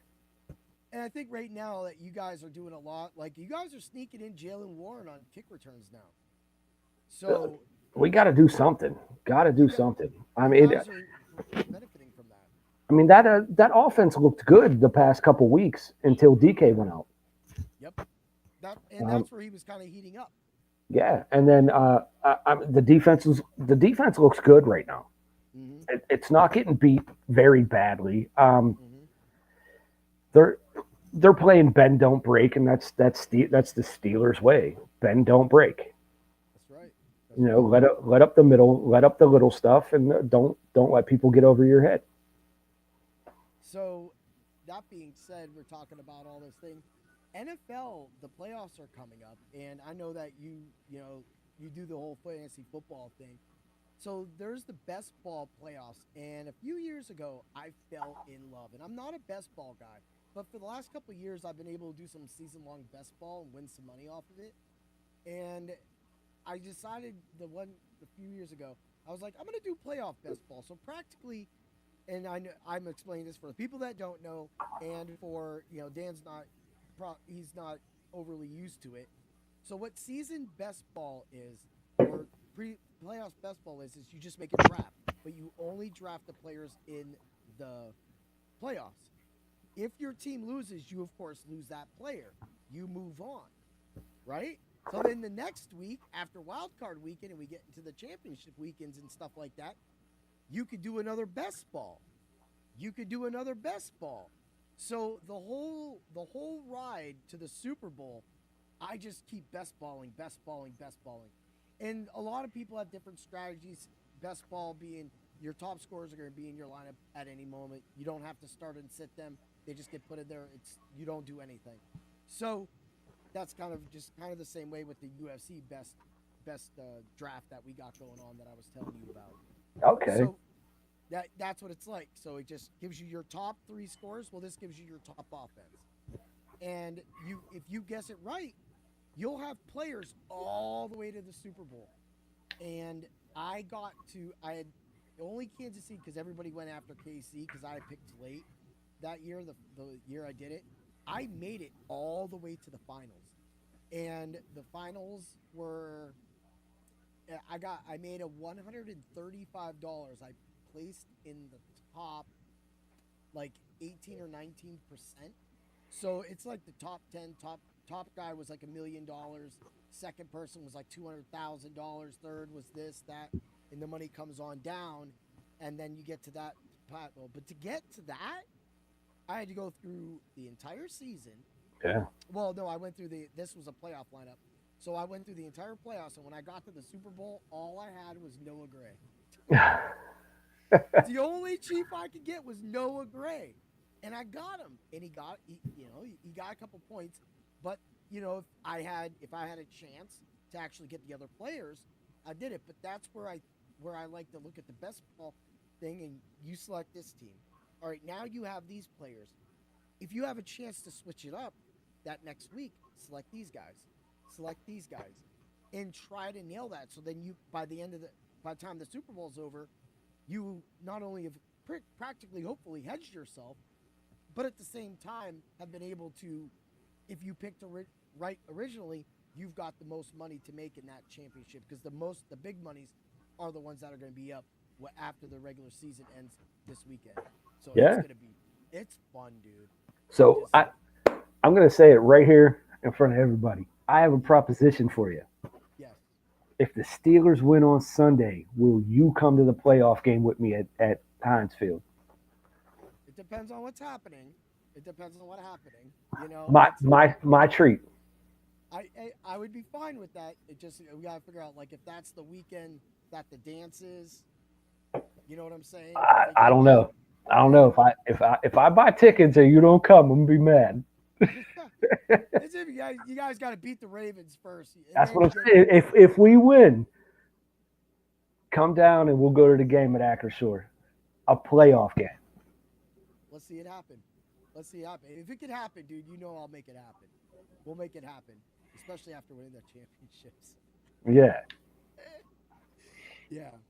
And I think right now that you guys are doing a lot, like you guys are sneaking in Jalen Warren on kick returns now. So we got to do something. I mean, you guys are benefiting from that. I mean that offense looked good the past couple weeks until DK went out. Yep. That's where he was kind of heating up. Yeah, and then the defense looks good right now. Mm-hmm. It's not getting beat very badly. They're playing bend don't break, and that's the Steelers way. Bend don't break. That's right. Let up the middle, let up the little stuff, and don't let people get over your head. So, that being said, we're talking about all this thing. NFL, the playoffs are coming up, and I know that you do the whole fantasy football thing. So there's the best ball playoffs, and a few years ago, I fell in love. And I'm not a best ball guy, but for the last couple of years, I've been able to do some season-long best ball and win some money off of it. And I decided a few years ago, I was like, I'm going to do playoff best ball. So practically, and I'm explaining this for the people that don't know, and for Dan's he's not overly used to it. So what season best ball is, or playoffs best ball is you just make a draft, but you only draft the players in the playoffs. If your team loses, you of course lose that player. You move on, right? So then the next week, after wild card weekend, and we get into the championship weekends and stuff like that, you could do another best ball. So the whole ride to the Super Bowl, I just keep best balling. And a lot of people have different strategies. Best ball being your top scorers are going to be in your lineup at any moment. You don't have to start and sit them. They just get put in there. You don't do anything. So that's kind of the same way with the UFC best draft that we got going on that I was telling you about. Okay. So that's what it's like. So it just gives you your top 3 scores. Well, this gives you your top offense. And if you guess it right, you'll have players all the way to the Super Bowl. And I had only Kansas City because everybody went after KC because I picked late that year, the year I did it. I made it all the way to the finals. And the finals were, I made a $135. I placed in the top like 18 or 19%. So it's like the top 10, top guy was like $1 million. Second person was like $200,000. Third was this, that, and the money comes on down, and then you get to that pot. But to get to that, I had to go through the entire season. Yeah. Well, no, I went through this was a playoff lineup. So I went through the entire playoffs, and when I got to the Super Bowl, all I had was Noah Gray. The only chief I could get was Noah Gray. And I got him. And he got a couple points. But, if I had a chance to actually get the other players, I did it. But that's where I like to look at the best ball thing, and you select this team. All right, now you have these players. If you have a chance to switch it up that next week, select these guys, and try to nail that. So then by the time the Super Bowl's over, you not only have practically, hopefully, hedged yourself, but at the same time have been able to, if you picked right originally, you've got the most money to make in that championship, because the big monies are the ones that are going to be up after the regular season ends this weekend. So Yeah. it's fun, dude. So I'm going to say it right here in front of everybody. I have a proposition for you. Yes. If the Steelers win on Sunday, will you come to the playoff game with me at Heinz Field? It depends on what's happening. My treat. I would be fine with that. It just, we gotta figure out, like, if that's the weekend that the dance is. You know what I'm saying? I don't know. I don't know if I buy tickets and you don't come, I'm gonna be mad. As if you guys got to beat the Ravens first. That's what I'm saying. If we win, come down and we'll go to the game at Acrisure, a playoff game. Let's see it happen. If it could happen, dude, I'll make it happen. We'll make it happen, especially after winning the championships. Yeah.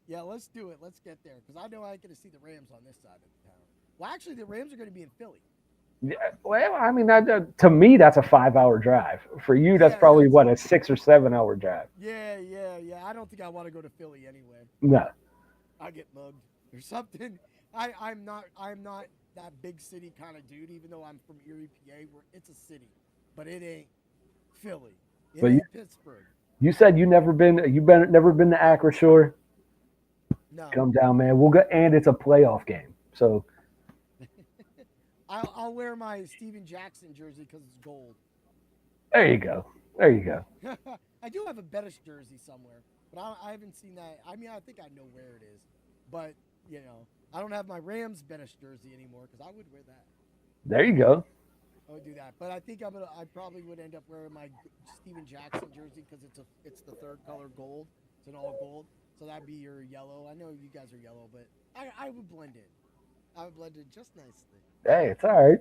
Yeah. Let's do it. Let's get there, because I know I get to see the Rams on this side of the town. Well, actually, the Rams are going to be in Philly. Yeah, well, I mean, to me, that's a 5-hour drive. For you, that's probably a 6 or 7 hour drive. Yeah. I don't think I want to go to Philly anyway. No. I get mugged or something. I'm not that big city kind of dude, even though I'm from Erie, PA, where it's a city, but it ain't Philly. It ain't Pittsburgh. You said you've never been to Acrisure. No. Come down, man. We'll go, and it's a playoff game, so. I'll wear my Steven Jackson jersey because it's gold. There you go. I do have a Bettis jersey somewhere, but I haven't seen that. I mean, I think I know where it is, but I don't have my Rams Bettis jersey anymore, because I would wear that. There you go. I would do that, but I think I probably would end up wearing my Steven Jackson jersey, because it's the third color gold. It's an all gold, so that'd be your yellow. I know you guys are yellow, but I would blend in. I would blend in just nicely. Hey, it's all right.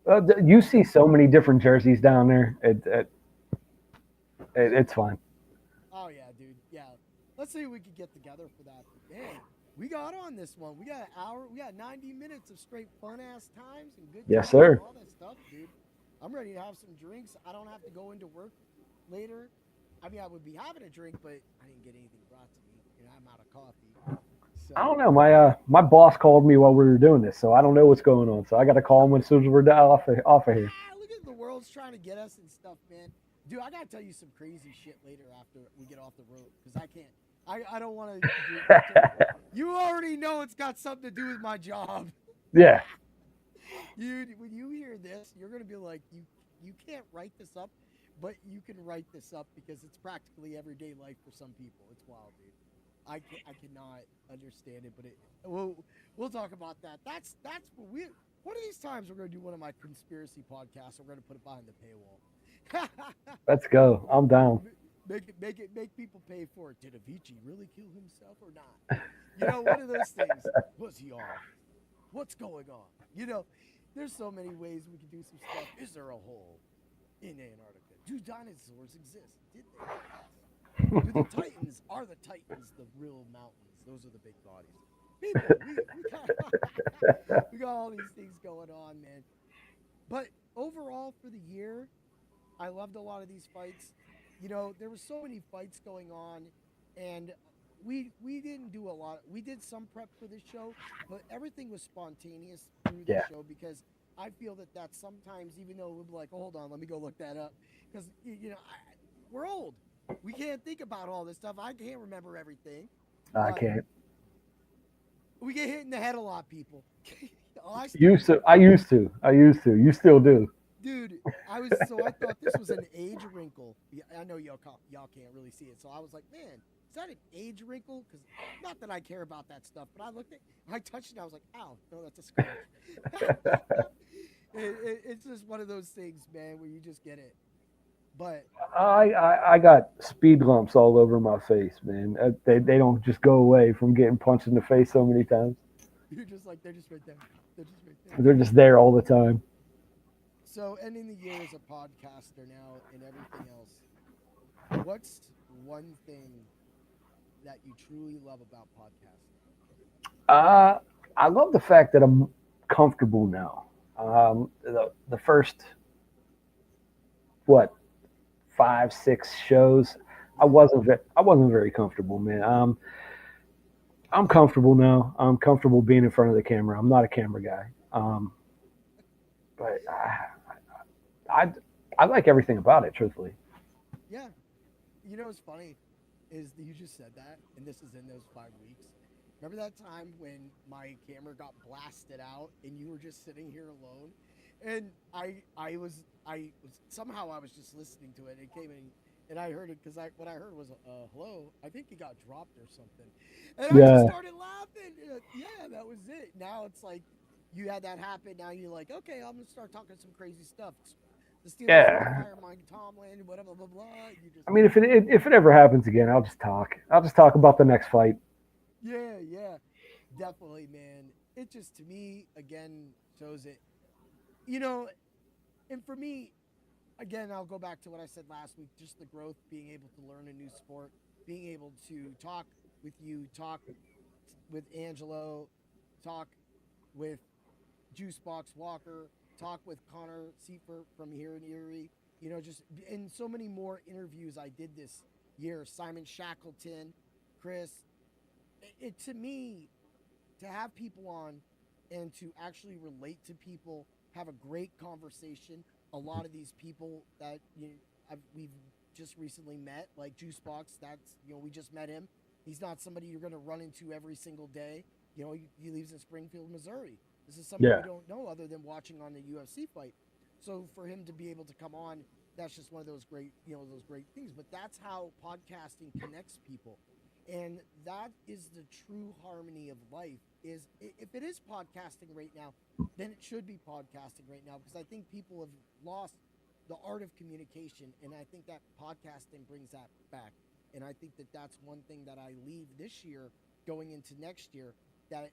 Well, you see so many different jerseys down there. It's fun. Oh yeah, dude. Yeah. Let's see if we could get together for that. Man, we got on this one. We got an hour. We got 90 minutes of straight fun ass times and good. Yes, times sir. and all that stuff, dude. I'm ready to have some drinks. I don't have to go into work later. I mean, I would be having a drink, but I didn't get anything brought to me, and I'm out of coffee. So. I don't know. My boss called me while we were doing this, so I don't know what's going on. So I got to call him as soon as we're off of here. Look at the world's trying to get us and stuff, man. Dude, I gotta tell you some crazy shit later after we get off the road, because I can't. I don't want to. You already know it's got something to do with my job. Yeah. When you hear this, you're gonna be like, you can't write this up, but you can write this up, because it's practically everyday life for some people. It's wild, dude. I cannot understand it, but we'll talk about that. That's what one of these times we're gonna do one of my conspiracy podcasts. We're gonna put it behind the paywall. Let's go. I'm down. Make people pay for it. Did Avicii really kill himself or not? One of those things. Was he off? What's going on? There's so many ways we could do some stuff. Is there a hole in Antarctica? Do dinosaurs exist? Did they? Do the Titans, are the Titans the real mountains? Those are the big bodies. People, we got all these things going on, man. But overall for the year, I loved a lot of these fights. There were so many fights going on, and we didn't do a lot. We did some prep for this show, but everything was spontaneous through the show, because I feel that that's sometimes, even though we'll be like, hold on, let me go look that up, because we're old. We can't think about all this stuff. I can't remember everything. I But can't. we get hit in the head a lot, people. Oh, Used to. I used to. You still do. dude, I thought this was an age wrinkle. Yeah, I know y'all can't really see it, so I was like, man, is that an age wrinkle? Because not that I care about that stuff, but I touched it, and I was like, ow, no, that's a scratch. It's just one of those things, man, where you just get it. But I got speed lumps all over my face, man. They don't just go away from getting punched in the face so many times. you're just like, they're just right there. They're just right there. They're just there all the time. So ending the year as a podcaster now and everything else, what's one thing that you truly love about podcasting? Uh, I love the fact that I'm comfortable now. The first what 5 6 shows, I wasn't very comfortable, man. I'm comfortable now. I'm comfortable being in front of the camera. I'm not a camera guy. But I I like everything about it, truthfully. Yeah. You know what's funny is that you just said that, and this is in those 5 weeks. Remember that time when my camera got blasted out and you were just sitting here alone? And I was somehow I was just listening to it. It came in and I heard it because what I heard was hello. I think it got dropped or something, and I just Yeah, started laughing. Yeah, that was it. Now it's like you had that happen. Now you're like, okay, I'm gonna start talking some crazy stuff. The Steelers need to yeah. fire Mike Tomlin, blah blah blah blah. You just I mean, if it ever happens again, I'll just talk. I'll just talk about the next fight. yeah, yeah, definitely, man. It just to me again shows it. You know, and for me, again, I'll go back to what I said last week. Just the growth, being able to learn a new sport, being able to talk with you, talk with Angelo, talk with Juicebox Walker, talk with Connor Seifert from here in Erie. Just in so many more interviews I did this year. Simon Shackleton, Chris. To me, to have people on and to actually relate to people, have a great conversation. A lot of these people that we've just recently met, like Juicebox, we just met him. He's not somebody you're going to run into every single day. He lives in Springfield, Missouri. This is somebody Yeah, you don't know other than watching on the UFC fight. So for him to be able to come on, that's just one of those those great things. But that's how podcasting connects people, and that is the true harmony of life. If it is podcasting right now, then it should be podcasting right now because I think people have lost the art of communication, and I think that podcasting brings that back. And I think that that's one thing that I leave this year going into next year that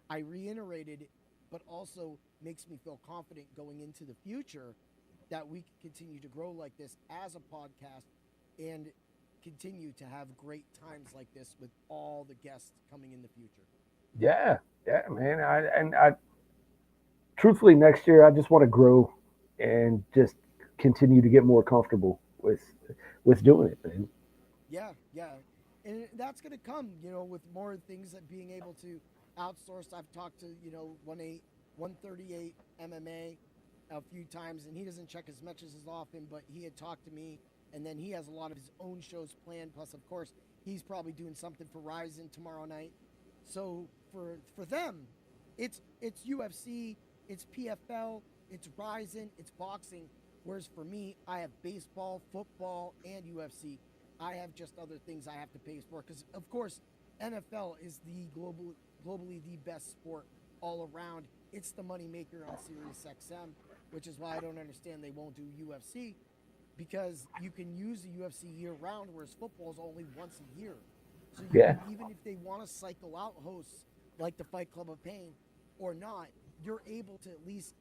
I reiterated, but also makes me feel confident going into the future that we can continue to grow like this as a podcast and continue to have great times like this with all the guests coming in the future. yeah, man. I truthfully, next year I just want to grow and just continue to get more comfortable with doing it, man. Yeah, yeah. And that's going to come, with more things that being able to outsource. I've talked to, 138 MMA a few times, and he doesn't check his matches as often, but he had talked to me, and then he has a lot of his own shows planned. Plus, of course, he's probably doing something for Ryzen tomorrow night. So for them, it's UFC, it's PFL, it's Ryzen, it's boxing. Whereas for me, I have baseball, football, and UFC. I have just other things I have to pay for because, of course, NFL is the globally the best sport all around. It's the moneymaker on Sirius XM, which is why I don't understand they won't do UFC because you can use the UFC year round, whereas football is only once a year. So you Yeah, can, even if they want to cycle out hosts like the Fight Club of Pain or not, you're able to at least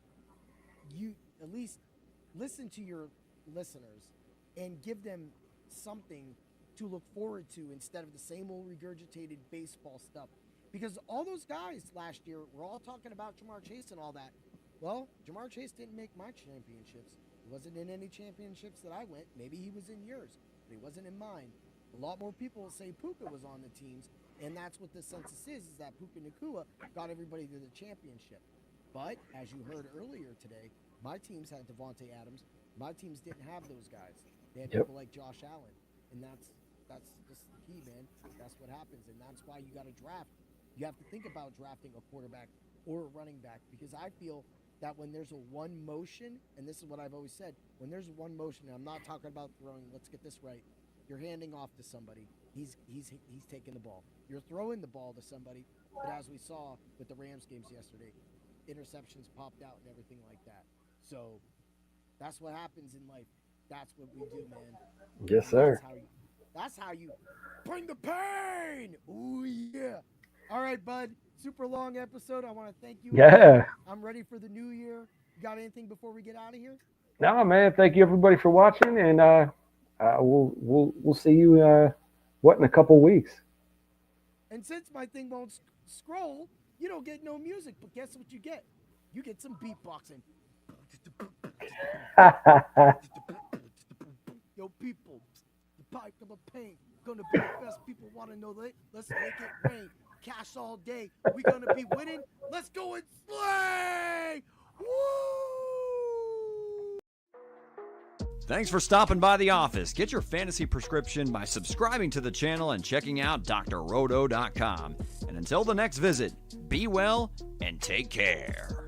listen to your listeners and give them something to look forward to instead of the same old regurgitated baseball stuff. Because all those guys last year were all talking about Jamar Chase and all that. Well, Jamar Chase didn't make my championships. He wasn't in any championships that I went. Maybe he was in yours, but he wasn't in mine. A lot more people will say Puka was on the teams, and that's what the census is that Puka Nakua got everybody to the championship. But as you heard earlier today, my teams had Devontae Adams. My teams didn't have those guys. They had people like Josh Allen, and that's just the key, man. That's what happens, and that's why you got to draft. You have to think about drafting a quarterback or a running back, because I feel that when there's a one motion, and this is what I've always said, when there's one motion, and I'm not talking about throwing. Let's get this right. You're handing off to somebody. He's taking the ball. You're throwing the ball to somebody. But as we saw with the Rams games yesterday, interceptions popped out and everything like that. So that's what happens in life. That's what we do, man. Yes, sir. That's how you bring the pain. Ooh, yeah. All right, bud. Super long episode. I want to thank you. Yeah. I'm ready for the new year. You got anything before we get out of here? No, man. Thank you, everybody, for watching, and we'll see you in a couple weeks. And since my thing won't scroll, you don't get no music. But guess what you get? You get some beatboxing. Yo, people, the pipe of a pain. Gonna be the best. People want to know that. Let's make it rain. Cash all day. We gonna be winning. Let's go and slay. Woo! Thanks for stopping by the office. Get your fantasy prescription by subscribing to the channel and checking out drroto.com. And until the next visit, be well and take care.